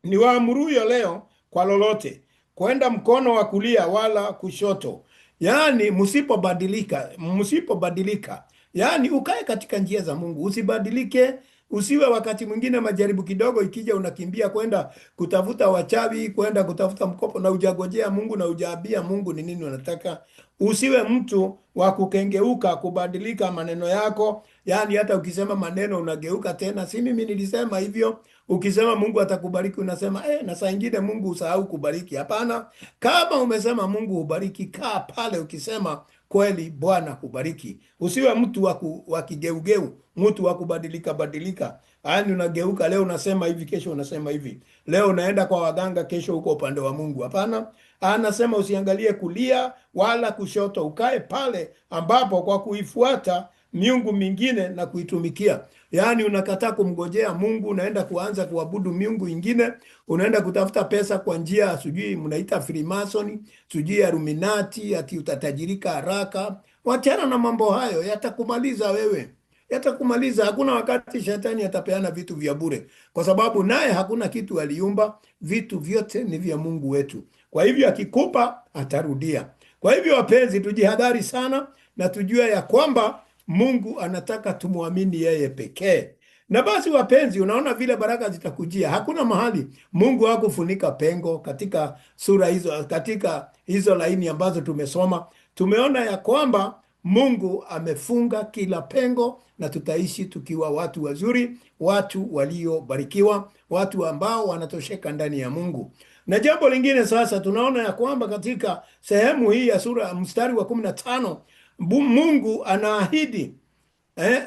ni waamuruyo leo kwa lolote, kwenda mkono wa kulia wala kushoto. Yaani musipobadilika, yaani ukae katika njia za Mungu, usibadilike. Usiwe wakati mwingine majaribu kidogo ikija unakimbia kwenda kutafuta wachawi, kwenda kutafuta mkopo, na ujagojea Mungu na ujaambia Mungu ni nini unataka. Usiwe mtu wa kukengeuka, kubadilika maneno yako. Yaani hata ukisema maneno unageuka tena, si mimi nilisema hivyo. Ukisema Mungu atakubariki unasema na saa ingine Mungu usahau kubariki. Hapana, kama umesema Mungu hubariki, kaa pale ukisema kweli Bwana kubariki. Usiwe mtu wa kigeugeu, mtu wa kubadilika badilika. Yaani unageuka, leo unasema hivi, kesho unasema hivi. Leo unaenda kwa waganga, kesho uko upande wa Mungu. Hapana, anasema usiangalie kulia wala kushoto, ukae pale ambapo kwa kuifuata miungu mingine na kuitumikia. Yaani unakataa kumgojea Mungu, unaenda kuanza kuabudu miungu ingine, unaenda kutafuta pesa kwa njia sijui mnaita Freemason, sijui Illuminati, ati utatajirika haraka. Wachana na mambo hayo, yatakumaliza wewe. Yatakumaliza. Hakuna wakati shetani atapeana vitu vya bure, kwa sababu naye hakuna kitu aliumba. Vitu vyote ni vya Mungu wetu. Kwa hivyo akikupa atarudia. Kwa hivyo wapenzi, tujihadhari sana na tujue ya kwamba Mungu anataka tumwamini yeye pekee. Na basi wapenzi, unaona vile baraka zitakujia. Hakuna mahali Mungu hakufunika pengo katika sura hizo, katika hizo laini ambazo tumesoma. Tumeona ya kwamba Mungu amefunga kila pengo na tutaishi tukiwa watu wazuri, watu waliobarikiwa, watu ambao wanatosheka ndani ya Mungu. Na jambo lingine sasa, tunaona ya kwamba katika sehemu hii ya sura mstari wa 15 Mungu anaahidi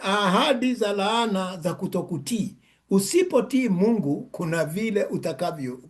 ahadi za laana za kutokutii. Usipotii Mungu,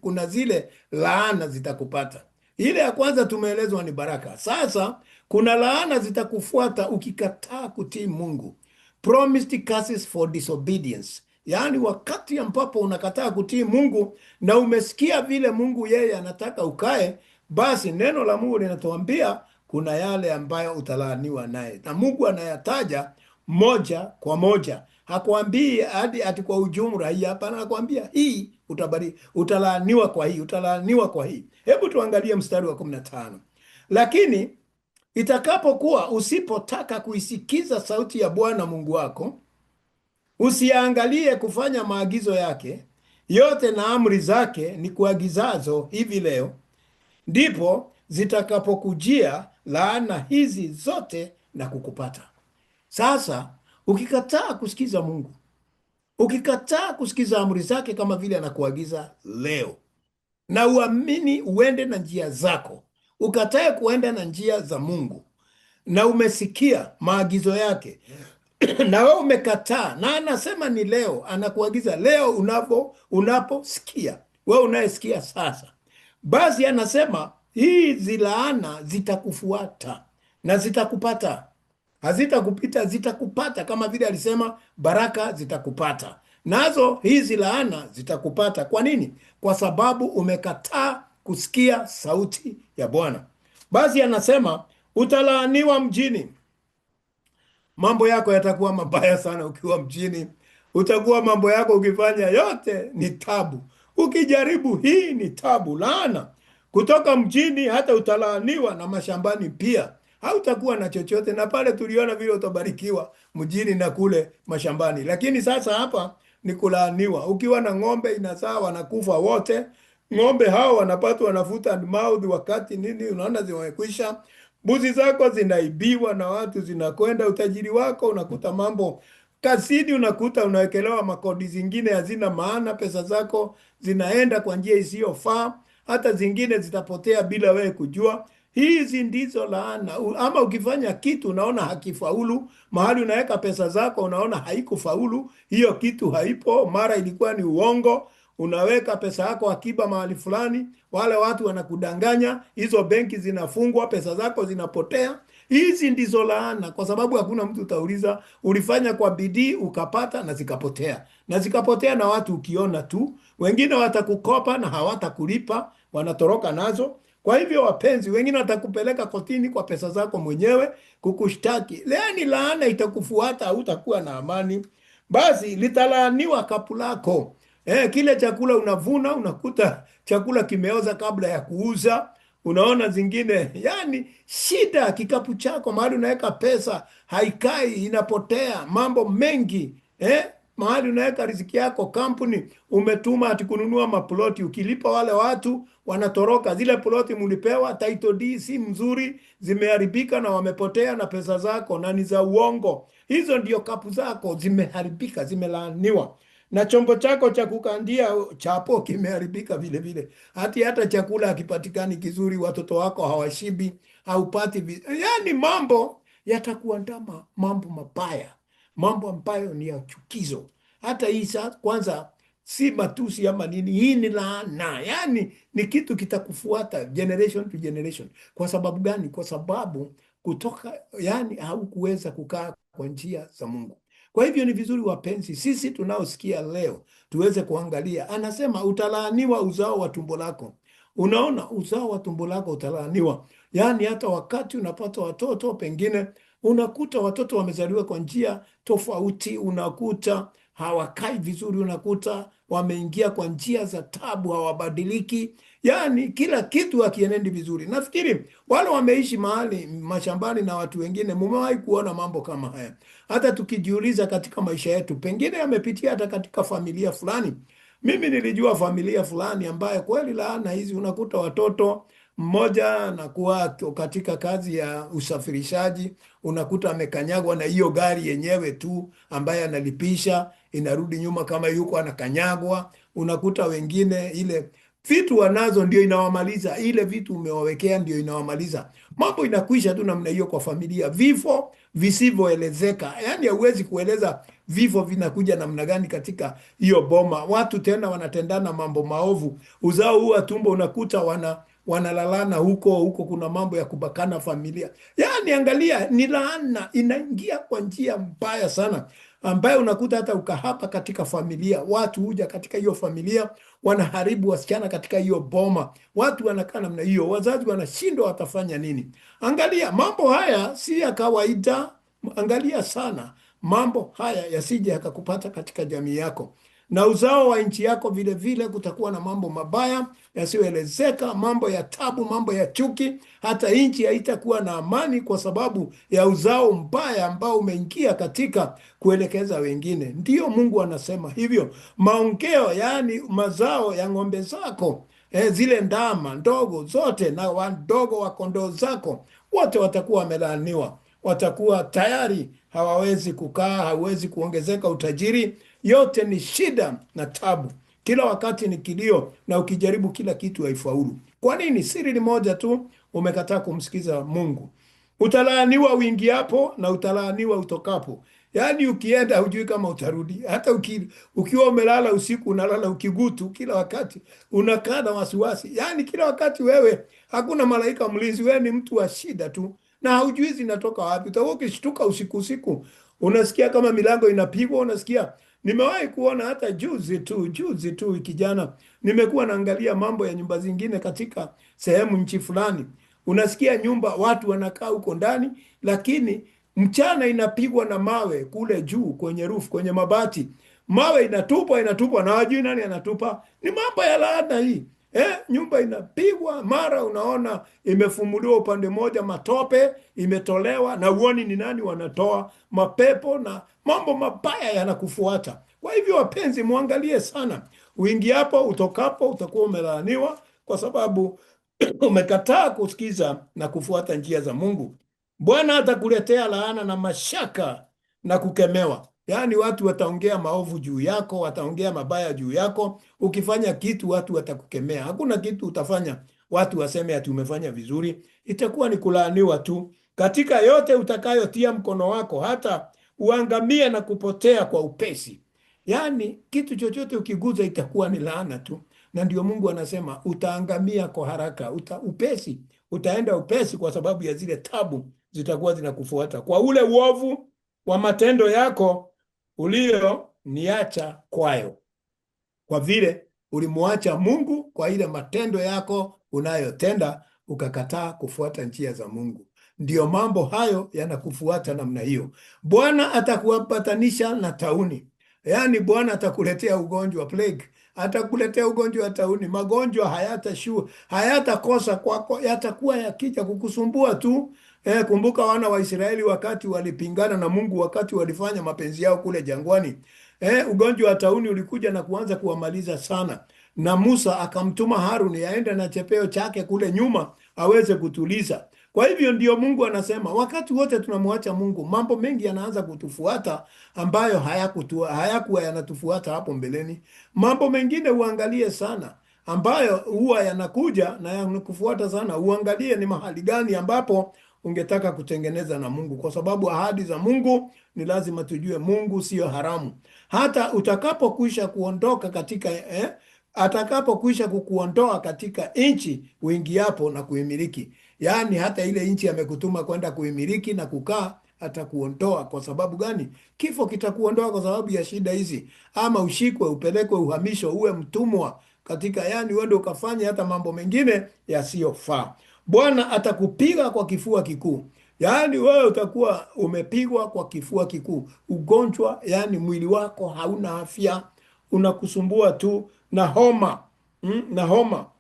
kuna zile laana zitakupata. Ile ya kwanza tumeelezwa ni baraka. Sasa kuna laana zitakufuata ukikataa kutii Mungu. Promised curses for disobedience. Yaani wakati ambapo unakataa kutii Mungu na umesikia vile Mungu yeye anataka ukae, basi neno la Mungu linatuambia kuna yale ambayo utalaaniwa naye. Na Mungu anayataja moja kwa moja. Hakuambii ati kwa ujumla hii, hapana, anakuambia hii utalaaniwa kwa hii, utalaaniwa kwa hii. Hebu tuangalie mstari wa 15. Lakini itakapokuwa usipotaka kuisikiza sauti ya Bwana Mungu wako, usiangalie kufanya maagizo yake yote na amri zake ni kuagizazo hivi leo, ndipo zitakapokujia laana hizi zote na kukupata. Sasa ukikataa kusikiza Mungu, ukikataa kusikiza amri zake kama vile anakuagiza leo, na uamini uende na njia zako, ukatae kuenda na njia za Mungu, na umesikia maagizo yake na wewe umekataa, na anasema ni leo, anakuagiza leo unaposikia, wewe unayesikia sasa, basi anasema hizi laana zitakufuata na zitakupata. Hazitakupita, zitakupata, kama vile alisema baraka zitakupata. Nazo hizi laana zitakupata. Kwa nini? Kwa sababu umekataa kusikia sauti ya Bwana. Basi anasema utalaaniwa mjini. Mambo yako yatakuwa mabaya sana ukiwa mjini. Utakuwa mambo yako ukifanya yote ni tabu. Ukijaribu hii ni tabu, laana. Kutoka mjini hata utalaaniwa, na mashambani pia. Hautakuwa na chochote, na pale tuliona vile utabarikiwa mjini na kule mashambani. Lakini sasa hapa ni kulaaniwa. Ukiwa na ng'ombe inazaa wanakufa wote. Ng'ombe hao wanapatwa na foot and mouth wakati nini unaona zimekwisha. Mbuzi zako zinaibiwa na watu, zinakwenda. Utajiri wako unakuta mambo Kazini unakuta unawekelewa makodi zingine hazina maana, pesa zako zinaenda kwa njia isiyofaa, hata zingine zitapotea bila wewe kujua. Hizi ndizo laana. Ama ukifanya kitu unaona hakifaulu, mahali unaweka pesa zako unaona haikufaulu, hiyo kitu haipo, mara ilikuwa ni uongo. Unaweka pesa yako akiba mahali fulani, wale watu wanakudanganya, hizo benki zinafungwa, pesa zako zinapotea. Hizi ndizo laana, kwa sababu hakuna mtu utauliza ulifanya kwa bidii ukapata na zikapotea, na zikapotea na watu ukiona tu. Wengine watakukopa na hawatakulipa, wanatoroka nazo. Kwa hivyo wapenzi, wengine watakupeleka kotini kwa pesa zako mwenyewe kukushtaki. Yaani laana itakufuata, hautakuwa na amani. Basi litalaaniwa kapu lako. Kile chakula unavuna unakuta chakula kimeoza kabla ya kuuza. Unaona zingine, yani shida. Kikapu chako mahali unaweka pesa haikai, inapotea. Mambo mengi mahali unaweka riziki yako, kampuni umetuma ati kununua maploti, ukilipa wale watu wanatoroka. Zile ploti mulipewa title deed si mzuri, zimeharibika na wamepotea na pesa zako, na ni za uongo. Hizo ndio kapu zako zimeharibika, zimelaaniwa. Na chombo chako cha kukandia chapo kimeharibika vile vile. Hata chakula hakipatikani kizuri, watoto wako hawashibi, haupati yani mambo yatakuandama, mambo mabaya, mambo ambayo ni ya chukizo. Hata hii kwanza si matusi ama nini, hii ni laana. Yani ni kitu kitakufuata generation to generation. Kwa sababu gani? Kwa sababu yani haukuweza kukaa kwa njia za Mungu. Kwa hivyo ni vizuri wapenzi, sisi tunaosikia leo tuweze kuangalia. Anasema utalaaniwa uzao wa tumbo lako. Unaona, uzao wa tumbo lako utalaaniwa. Yani hata wakati unapata watoto, pengine unakuta watoto wamezaliwa kwa njia tofauti, unakuta hawakai vizuri, unakuta wameingia kwa njia za tabu, hawabadiliki. Yani kila kitu hakienendi vizuri. Nafikiri wale wameishi mahali mashambani na watu wengine, mumewahi kuona mambo kama haya. Hata tukijiuliza katika maisha yetu, pengine yamepitia hata katika familia fulani. Mimi nilijua familia fulani ambaye kweli laana hizi, unakuta watoto mmoja anakuwa katika kazi ya usafirishaji, unakuta amekanyagwa na hiyo gari yenyewe tu ambaye analipisha, inarudi nyuma kama yuko anakanyagwa. Unakuta wengine ile vitu wanazo ndio inawamaliza, ile vitu umewawekea ndio inawamaliza. Mambo inakwisha tu namna hiyo kwa familia. Vifo visivyoelezeka, yani hauwezi kueleza vifo vinakuja namna gani katika hiyo boma. Watu tena wanatendana mambo maovu, uzao huu wa tumbo unakuta wanalalana huko, kuna mambo ya kubakana familia. Yani angalia, ni laana inaingia kwa njia mbaya sana, ambaye unakuta hata ukahapa katika familia. Watu huja katika hiyo familia, wanaharibu wasichana katika hiyo boma. Watu wanakaa namna hiyo, wazazi wanashindwa watafanya nini. Angalia, mambo haya si ya kawaida. Angalia sana mambo haya yasije yakakupata katika jamii yako na uzao wa nchi yako. Vile vile kutakuwa na mambo mabaya yasiyoelezeka, mambo ya tabu, mambo ya chuki. Hata nchi haitakuwa na amani kwa sababu ya uzao mbaya ambao umeingia katika kuelekeza wengine. Ndiyo Mungu anasema hivyo. Maongeo, yani mazao ya ng'ombe zako, zile ndama ndogo zote na wadogo wa kondoo zako, wote watakuwa wamelaaniwa. Watakuwa tayari hawawezi kukaa, hawezi kuongezeka utajiri. Yote ni shida na tabu, kila wakati ni kilio, na ukijaribu kila kitu haifaulu. Kwa nini? Siri ni moja tu, umekataa kumsikiza Mungu. Utalaaniwa uingiapo na utalaaniwa utokapo. Yani ukienda hujui kama utarudi. Hata ukiwa umelala usiku, unalala ukigutu kila wakati, unakaa na wasiwasi. Yani kila wakati wewe hakuna malaika mlinzi, wewe ni mtu wa shida tu na haujui zinatoka wapi. Utakuwa ukishtuka usiku, unasikia kama milango inapigwa, unasikia. Nimewahi kuona hata juzi tu kijana, nimekuwa naangalia mambo ya nyumba zingine katika sehemu nchi fulani. Unasikia nyumba watu wanakaa huko ndani, lakini mchana inapigwa na mawe kule juu kwenye roof, kwenye mabati. Mawe inatupwa na hajui nani anatupa. Ni mambo ya laana hii. Nyumba inapigwa, mara unaona imefumuliwa upande moja, matope imetolewa na uoni ni nani wanatoa. Mapepo na mambo mabaya yanakufuata. Kwa hivyo wapenzi, muangalie sana. Uingiapo utokapo utakuwa umelaaniwa, kwa sababu umekataa kusikiza na kufuata njia za Mungu. Bwana atakuletea laana na mashaka na kukemewa. Yaani watu wataongea maovu juu yako, wataongea mabaya juu yako. Ukifanya kitu watu watakukemea. Hakuna kitu utafanya watu waseme ati umefanya vizuri, itakuwa ni kulaaniwa tu. Katika yote utakayotia mkono wako, hata uangamie na kupotea kwa upesi. Yaani kitu chochote ukiguza itakuwa ni laana tu, na ndio Mungu anasema utaangamia kwa haraka, upesi, utaenda upesi, kwa sababu ya zile tabu zitakuwa zinakufuata kwa ule uovu wa matendo yako ulioniacha kwayo, kwa vile ulimwacha Mungu kwa ile matendo yako unayotenda, ukakataa kufuata njia za Mungu. Ndiyo mambo hayo yanakufuata namna hiyo. Bwana atakuambatanisha na tauni, yaani Bwana atakuletea ugonjwa, plague, atakuletea ugonjwa wa tauni. Magonjwa hayatakosa kwako, yatakuwa yakija kukusumbua tu. Kumbuka wana wa Israeli wakati walipingana na Mungu, wakati walifanya mapenzi yao kule jangwani. Ugonjwa wa tauni ulikuja na kuanza kuwamaliza sana, na Musa akamtuma Haruni aende na chepeo chake kule nyuma aweze kutuliza. Kwa hivyo ndio Mungu anasema wakati wote tunamwacha Mungu, mambo mengi yanaanza kutufuata ambayo hayakuwa yanatufuata hapo mbeleni. Mambo mengine uangalie sana ambayo huwa yanakuja na yanakufuata sana. Uangalie ni mahali gani ambapo ungetaka kutengeneza na Mungu, kwa sababu ahadi za Mungu ni lazima tujue Mungu sio haramu. Hata utakapokwisha kuondoka katika atakapokwisha kukuondoa katika nchi uingiapo na kuimiliki, yaani hata ile nchi amekutuma kwenda kuimiliki na kukaa, atakuondoa. Kwa sababu gani? Kifo kitakuondoa kwa sababu ya shida hizi, ama ushikwe, upelekwe uhamisho, uwe mtumwa katika, yaani uende ukafanya hata mambo mengine yasiyofaa. Bwana atakupiga kwa kifua kikuu, yaani wewe utakuwa umepigwa kwa kifua kikuu, ugonjwa, yaani mwili wako hauna afya, unakusumbua tu, na homa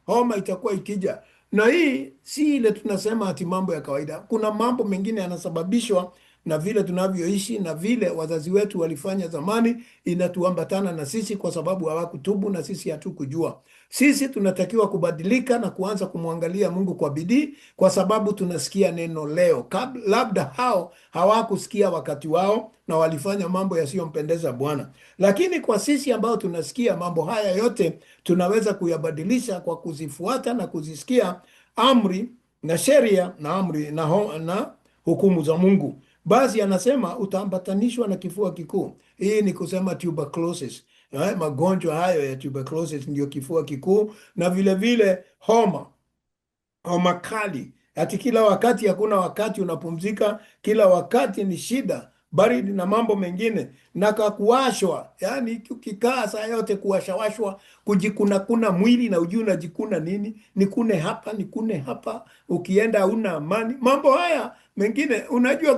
homa itakuwa ikija. Na hii si ile tunasema ati mambo ya kawaida. Kuna mambo mengine yanasababishwa na vile tunavyoishi na vile wazazi wetu walifanya zamani, inatuambatana na sisi kwa sababu hawakutubu na sisi hatukujua. Sisi tunatakiwa kubadilika na kuanza kumwangalia Mungu kwa bidii, kwa sababu tunasikia neno leo. Labda hao hawakusikia wakati wao na walifanya mambo yasiyompendeza Bwana. Lakini kwa sisi ambao tunasikia mambo haya yote, tunaweza kuyabadilisha kwa kuzifuata na kuzisikia amri na sheria na hukumu za Mungu. Basi anasema utaambatanishwa na kifua kikuu. Hii ni kusema tuberculosis. Magonjwa hayo ya tuberculosis ndio kifua kikuu, na vile vile homa kali. Ati kila wakati, hakuna wakati unapumzika, kila wakati ni shida, baridi na mambo mengine, na kuwashwa, yani ukikaa saa yote kuwashawashwa, kujikuna mwili na ujui unajikuna nini, nikune hapa nikune hapa, ukienda hauna amani. Mambo haya mengine, unajua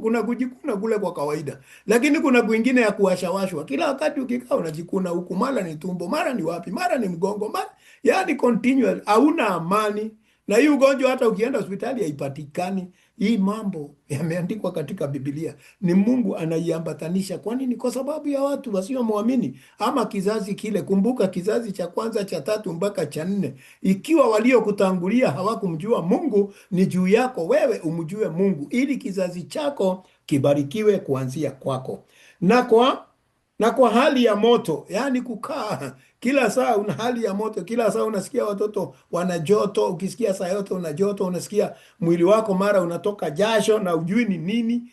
kuna kujikuna kule kwa kawaida, lakini kuna kwingine ya kuwashawashwa. Kila wakati ukikaa unajikuna huku, mara ni tumbo, mara ni wapi, mara ni mgongo, yani continual, hauna amani. Na hii ugonjwa hata ukienda hospitali haipatikani. Hii mambo yameandikwa katika Biblia, ni Mungu anaiambatanisha. Kwa nini? Kwa sababu ya watu wasiomwamini, ama kizazi kile. Kumbuka kizazi cha kwanza, cha tatu mpaka cha nne, ikiwa waliokutangulia hawakumjua Mungu, ni juu yako wewe umjue Mungu, ili kizazi chako kibarikiwe kuanzia kwako. Na kwa hali ya moto, yani kukaa kila saa una hali ya moto, kila saa unasikia watoto wana joto, ukisikia saa yote una joto, unasikia mwili wako mara unatoka jasho na ujui ni nini,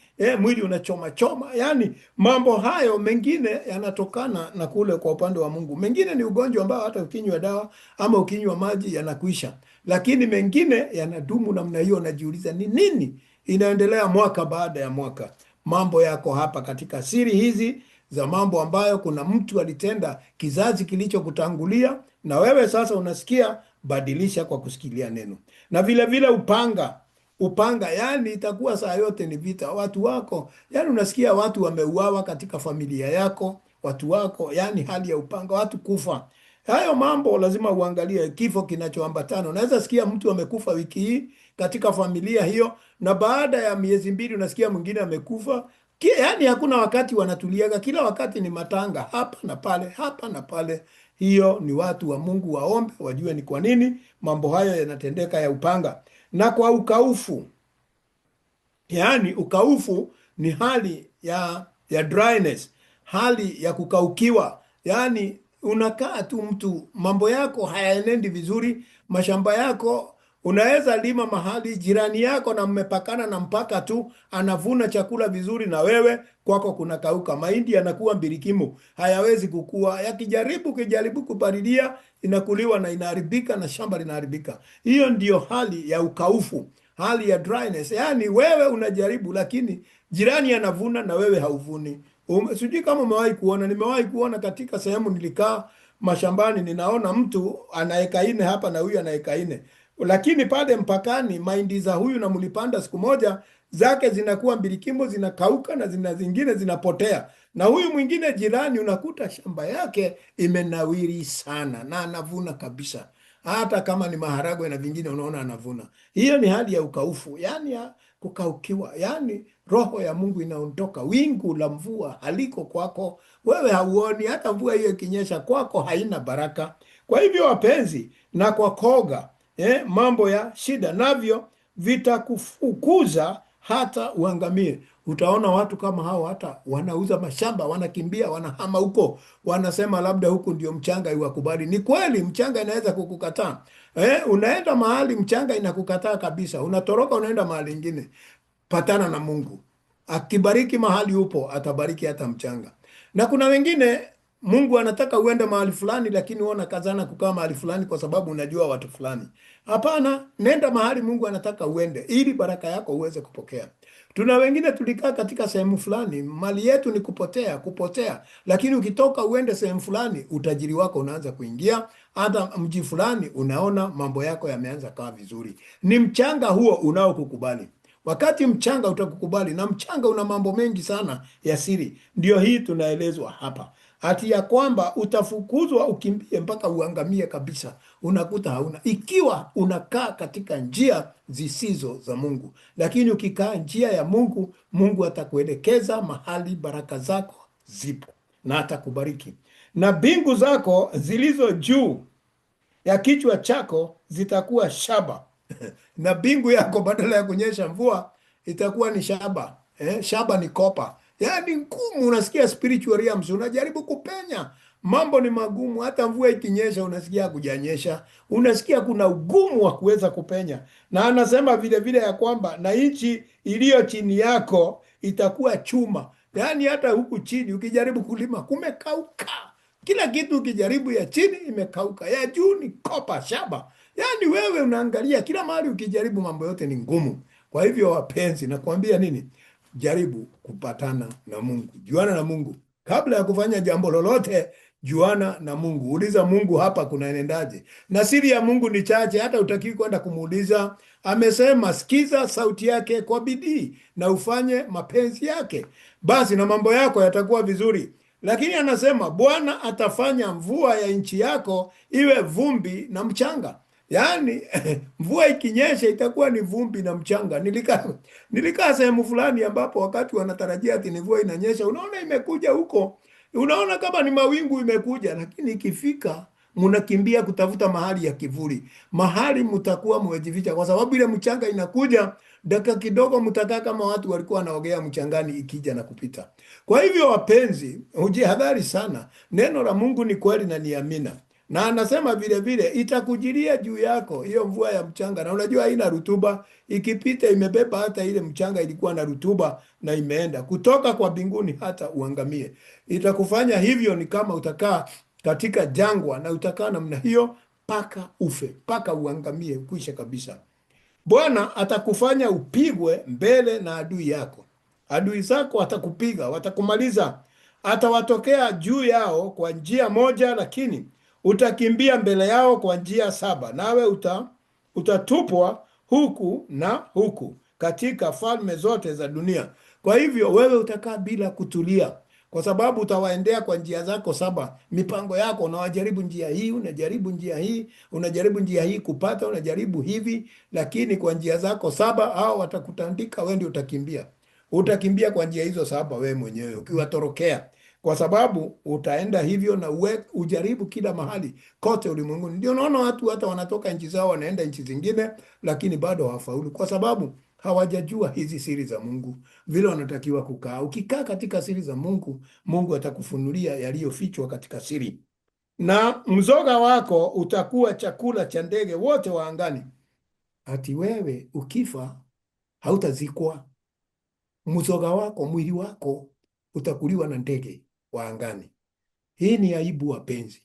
mwili unachoma choma. Yani mambo hayo mengine yanatokana na kule kwa upande wa Mungu. Mengine ni ugonjwa ambao hata ukinywa dawa ama ukinywa maji yanakwisha, lakini mengine yanadumu namna hiyo. Najiuliza ni nini inaendelea mwaka baada ya mwaka. Mambo yako hapa katika siri hizi za mambo ambayo kuna mtu alitenda kizazi kilichokutangulia, na wewe sasa unasikia. Badilisha kwa kusikilia neno. Na vile vile upanga, yani itakuwa saa yote ni vita. Watu wako, yani unasikia watu wameuawa katika familia yako, watu wako, yani hali ya upanga, watu kufa. Hayo mambo lazima uangalie kifo kinachoambatana. Unaweza sikia mtu amekufa wiki hii katika familia hiyo, na baada ya miezi 2 unasikia mwingine amekufa. Yani hakuna wakati wanatuliaga, kila wakati ni matanga hapa na pale, hapa na pale. Hiyo ni watu wa Mungu waombe, wajue ni kwa nini mambo hayo yanatendeka ya upanga. Na kwa ukaufu, yani ukaufu ni hali ya ya dryness, hali ya kukaukiwa. Yaani unakaa tu mtu, mambo yako hayaenendi vizuri, mashamba yako unaweza lima mahali jirani yako na mmepakana na mpaka tu, anavuna chakula vizuri na wewe kwako kuna kauka, mahindi yanakuwa mbirikimu, hayawezi kukua. Ukijaribu kupalilia inakuliwa na inaharibika na shamba linaharibika. Hiyo ndiyo hali ya ukaufu, hali ya dryness. Yaani wewe unajaribu lakini jirani anavuna na wewe hauvuni. Sijui kama umewahi kuona, nimewahi kuona katika sehemu nilikaa mashambani, ninaona mtu ana eka 4 hapa na huyu ana eka 4, lakini pale mpakani mahindi za huyu na mlipanda siku moja, zake zinakuwa mbilikimo, zinakauka na zingine zinapotea, na huyu mwingine jirani unakuta shamba yake imenawiri sana na anavuna kabisa, hata kama ni maharagwe na vingine unaona anavuna. Hiyo ni hali ya ukaufu, yani ya kukaukiwa, yani roho ya Mungu inaondoka, wingu la mvua haliko kwako, wewe hauoni, hata mvua hiyo ikinyesha kwako haina baraka. Kwa hivyo wapenzi, na kwa koga mambo ya shida navyo vitakufukuza hata uangamie. Utaona watu kama hao hata wanauza mashamba, wanakimbia, wanahama huko, wanasema labda huku ndio mchanga iwakubali. Ni kweli mchanga inaweza kukukataa. Unaenda mahali mchanga inakukataa kabisa, unatoroka unaenda mahali ingine. Patana na Mungu, akibariki mahali upo atabariki hata mchanga. Na kuna wengine Mungu anataka uende mahali fulani, lakini uona kazana kukaa mahali fulani kwa sababu unajua watu fulani. Hapana, nenda mahali Mungu anataka uende ili baraka yako uweze kupokea. Tuna wengine tulikaa katika sehemu fulani, mali yetu ni kupotea, lakini ukitoka uende sehemu fulani, utajiri wako unaanza kuingia. Hata mji fulani unaona mambo yako yameanza kaa vizuri. Ni mchanga huo unaokukubali. Wakati mchanga utakukubali, na mchanga una mambo mengi sana ya siri. Ndio hii tunaelezwa hapa, ati ya kwamba utafukuzwa ukimbie mpaka uangamie kabisa, unakuta hauna, ikiwa unakaa katika njia zisizo za Mungu. Lakini ukikaa njia ya Mungu, Mungu atakuelekeza mahali baraka zako zipo na atakubariki. Na mbingu zako zilizo juu ya kichwa chako zitakuwa shaba na mbingu yako badala ya kunyesha mvua itakuwa ni shaba. Shaba ni kopa, yaani ngumu. Unasikia spiritual realms, unajaribu kupenya, mambo ni magumu. Hata mvua ikinyesha unasikia kujanyesha, unasikia kuna ugumu wa kuweza kupenya. Na anasema vile vile ya kwamba na nchi iliyo chini yako itakuwa chuma, yaani hata huku chini ukijaribu kulima kumekauka. Kila kitu ukijaribu ya chini imekauka, ya juu ni kopa, shaba. Yaani wewe unaangalia kila mahali, ukijaribu mambo yote ni ngumu. Kwa hivyo wapenzi, nakwambia nini? Jaribu kupatana na Mungu, juana na Mungu kabla ya kufanya jambo lolote. Juana na Mungu, uliza Mungu, hapa kunaendaje? Na siri ya Mungu ni chache, hata utakiwi kwenda kumuuliza. Amesema sikiza sauti yake kwa bidii na ufanye mapenzi yake, basi na mambo yako yatakuwa vizuri. Lakini anasema Bwana atafanya mvua ya nchi yako iwe vumbi na mchanga. Yaani mvua ikinyesha itakuwa ni vumbi na mchanga. Nilikaa sehemu fulani ambapo wakati wanatarajia ati ni mvua inanyesha, unaona imekuja huko, unaona kama ni mawingu imekuja, lakini ikifika mnakimbia kutafuta mahali ya kivuli, mahali mtakuwa mwejificha, kwa sababu ile mchanga inakuja dakika kidogo, mtakaa kama watu walikuwa wanaogea mchangani ikija na kupita. Kwa hivyo wapenzi, ujihadhari sana. Neno la Mungu ni kweli na ni amina. Na anasema vile vile itakujilia juu yako hiyo mvua ya mchanga, na unajua haina rutuba, ikipita imebeba hata ile mchanga ilikuwa na rutuba na imeenda kutoka kwa mbinguni hata uangamie. Itakufanya hivyo ni kama utakaa katika jangwa, na utakaa namna hiyo paka ufe, paka uangamie, kuisha kabisa. Bwana atakufanya upigwe mbele na adui yako. Adui zako atakupiga, watakumaliza. Atawatokea juu yao kwa njia moja, lakini utakimbia mbele yao kwa njia 7, nawe utatupwa huku na huku katika falme zote za dunia. Kwa hivyo wewe utakaa bila kutulia, kwa sababu utawaendea kwa njia zako 7. Mipango yako, unawajaribu njia hii, unajaribu njia hii, unajaribu njia hii kupata, unajaribu hivi, lakini kwa njia zako 7 hao watakutandika, wewe ndio utakimbia. Utakimbia kwa njia hizo 7 wewe mwenyewe ukiwatorokea, kwa sababu utaenda hivyo na ujaribu kila mahali kote ulimwenguni. Ndio naona watu hata wanatoka nchi zao wanaenda nchi zingine, lakini bado hawafaulu, kwa sababu hawajajua hizi siri za Mungu vile wanatakiwa kukaa. Ukikaa katika siri za Mungu, Mungu atakufunulia yaliyofichwa katika siri, na mzoga wako utakuwa chakula cha ndege wote wa angani. Ati wewe ukifa hautazikwa, mzoga wako, mwili wako utakuliwa na ndege wa angani. Hii ni aibu, wapenzi.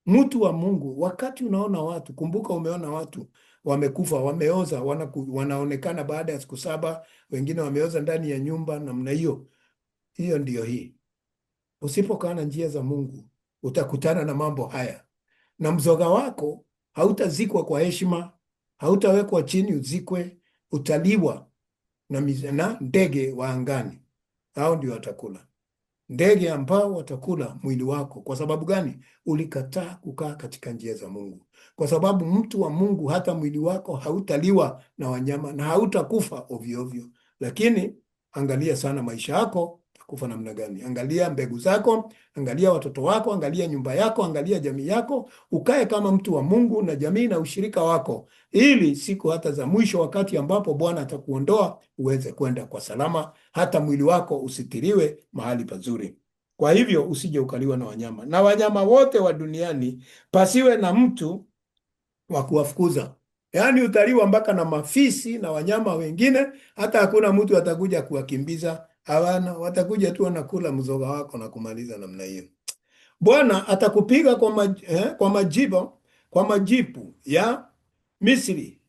Mtu wa Mungu, wakati unaona watu, kumbuka umeona watu wamekufa, wameoza, wanaonekana baada ya siku 7, wengine wameoza ndani ya nyumba namna hiyo. Hiyo ndiyo hii. Usipokaa na njia za Mungu, utakutana na mambo haya, na mzoga wako hautazikwa kwa heshima, hautawekwa chini uzikwe, utaliwa na ndege wa angani. Hao ndio watakula, ndege ambao watakula mwili wako. Kwa sababu gani? Ulikataa kukaa katika njia za Mungu. Kwa sababu mtu wa Mungu, hata mwili wako hautaliwa na wanyama na hautakufa ovyo ovyo. Lakini angalia sana maisha yako, utakufa namna gani? Angalia mbegu zako, angalia watoto wako, angalia nyumba yako, angalia jamii yako. Ukae kama mtu wa Mungu na jamii na ushirika wako, ili siku hata za mwisho, wakati ambapo Bwana atakuondoa, uweze kwenda kwa salama, hata mwili wako usitiriwe mahali pazuri. Kwa hivyo usije ukaliwa na wanyama, na wanyama wote wa duniani pasiwe na mtu wa kuwafukuza. Yaani utaliwa mpaka na mafisi na wanyama wengine, hata hakuna mtu atakuja kuwakimbiza. Hawana, watakuja tu wanakula mzoga wako na kumaliza namna hiyo. Bwana atakupiga kwa majipu ya Misri,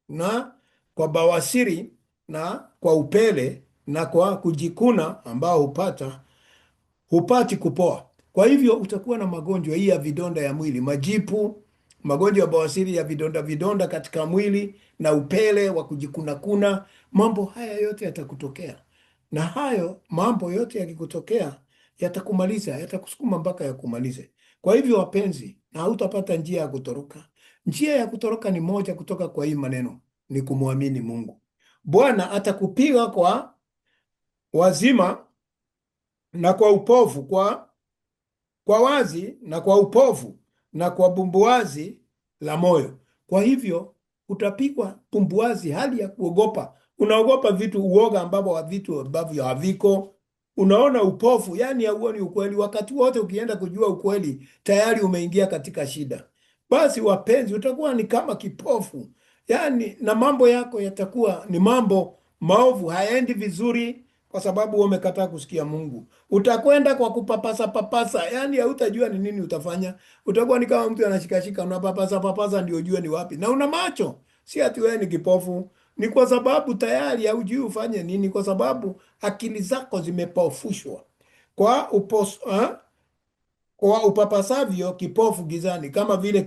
na kwa bawasiri, na kwa upele, na kwa kujikuna ambao hupati kupoa. Kwa hivyo utakuwa na magonjwa hii ya vidonda ya mwili, majipu, magonjwa ya bawasiri ya vidonda katika mwili, na upele wa kujikunakuna. Mambo haya yote yatakutokea, na hayo mambo yote yakikutokea yatakumaliza, yatakusukuma mpaka yakumalize. Kwa hivyo wapenzi, na hautapata njia ya kutoroka. Njia ya kutoroka ni moja kutoka kwa hii maneno, ni kumwamini Mungu. Bwana atakupiga kwa wazima na kwa upofu, kwa wazi na kwa upofu, na kwa bumbuazi la moyo. Kwa hivyo utapigwa bumbuazi, hali ya kuogopa. Unaogopa vitu, uoga ambavyo haviko. Unaona upofu, yani hauoni ukweli. Wakati wote ukienda kujua ukweli, tayari umeingia katika shida. Basi wapenzi, utakuwa ni kama kipofu, yani, na mambo yako yatakuwa ni mambo maovu, hayaendi vizuri, kwa sababu umekataa kusikia Mungu. Utakwenda kwa kupapasa, yani hautajua ni nini utafanya. Utakuwa ni kama mtu anashikashika, unapapasa ndio ujue ni wapi. Na una macho, si ati wewe ni kipofu, ni kwa sababu tayari haujui ufanye nini, kwa sababu akili zako zimepofushwa kwa upapasavyo kipofu gizani, kama vile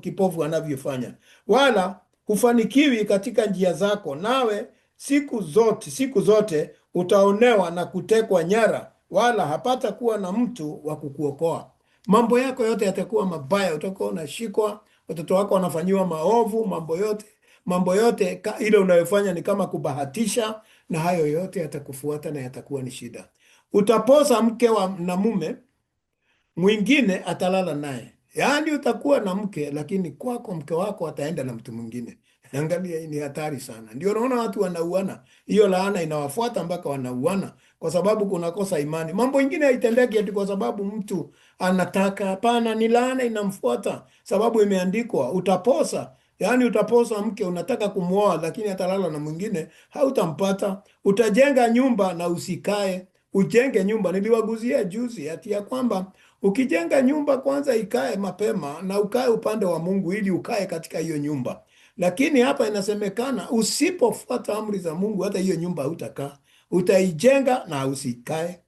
kipofu anavyofanya. Wala hufanikiwi katika njia zako, nawe siku zote utaonewa na kutekwa nyara, wala hapata kuwa na mtu wa kukuokoa. Mambo yako yote yatakuwa mabaya, utakuwa unashikwa, watoto wako wanafanyiwa maovu, mambo yote ile unayofanya ni kama kubahatisha, na hayo yote yatakufuata na yatakuwa ni shida. Utaposa mke na mume mwingine atalala naye. Yaani utakuwa na mke, lakini kwako mke wako ataenda na mtu mwingine. Angalia, ni hatari sana. Ndio unaona watu wanauana. Hiyo laana inawafuata mpaka wanauana, kwa sababu kunakosa imani. Mambo ingine haitendeki eti kwa sababu mtu anataka. Hapana, ni laana inamfuata, sababu imeandikwa utaposa. Yaani utaposa mke, unataka kumuoa, lakini atalala na mwingine, hautampata. Utajenga nyumba na usikae. Ujenge nyumba, niliwaguzia juzi ati ya kwamba ukijenga nyumba kwanza ikae mapema, na ukae upande wa Mungu ili ukae katika hiyo nyumba. Lakini hapa inasemekana usipofuata amri za Mungu, hata hiyo nyumba hutakaa. Utaijenga na usikae.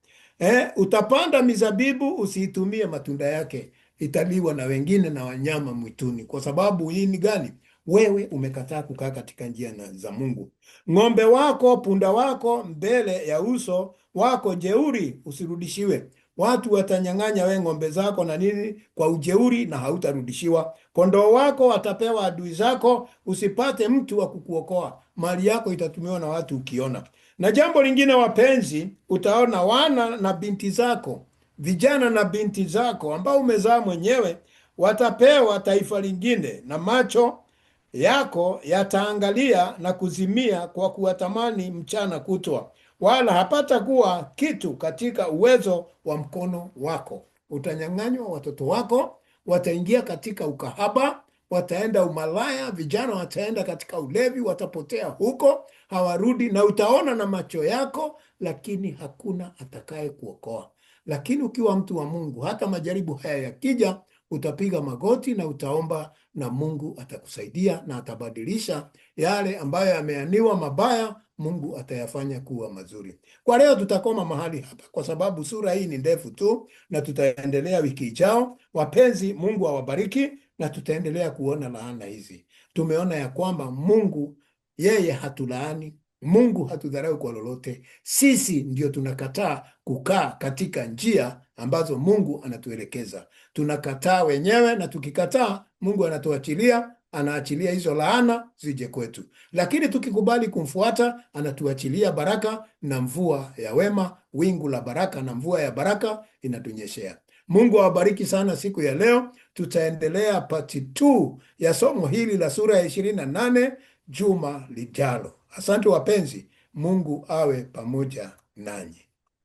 Utapanda mizabibu, usiitumie matunda yake, italiwa na wengine na wanyama mwituni. Kwa sababu hii ni gani? Wewe umekataa kukaa katika njia za Mungu. Ng'ombe wako, punda wako mbele ya uso wako jeuri usirudishiwe. Watu watanyang'anya we ng'ombe zako na nini kwa ujeuri, na hautarudishiwa. Kondoo wako watapewa adui zako, usipate mtu wa kukuokoa. Mali yako itatumiwa na watu ukiona. Na jambo lingine wapenzi, utaona wana na binti zako, vijana na binti zako ambao umezaa mwenyewe, watapewa taifa lingine, na macho yako yataangalia na kuzimia kwa kuwatamani mchana kutwa, wala hapata kuwa kitu katika uwezo wa mkono wako. Utanyang'anywa watoto wako, wataingia katika ukahaba, wataenda umalaya, vijana wataenda katika ulevi, watapotea huko, hawarudi, na utaona na macho yako, lakini hakuna atakaye kuokoa. Lakini ukiwa mtu wa Mungu, hata majaribu haya yakija, utapiga magoti na utaomba, na Mungu atakusaidia na atabadilisha yale ambayo yameaniwa mabaya, Mungu atayafanya kuwa mazuri. Kwa leo tutakoma mahali hapa, kwa sababu sura hii ni ndefu tu, na tutaendelea wiki ijao. Wapenzi, Mungu awabariki, na tutaendelea kuona laana hizi. Tumeona ya kwamba Mungu yeye hatulaani, Mungu hatudharau kwa lolote. Sisi ndio tunakataa kukaa katika njia ambazo Mungu anatuelekeza. Tunakataa wenyewe, na tukikataa, Mungu anatuachilia, anaachilia hizo laana zije kwetu. Lakini tukikubali kumfuata, anatuachilia baraka na mvua ya wema, wingu la baraka na mvua ya baraka inatunyeshea. Mungu awabariki sana siku ya leo. Tutaendelea part 2 ya somo hili la sura ya 28 juma lijalo. Asante wapenzi, Mungu awe pamoja nanyi.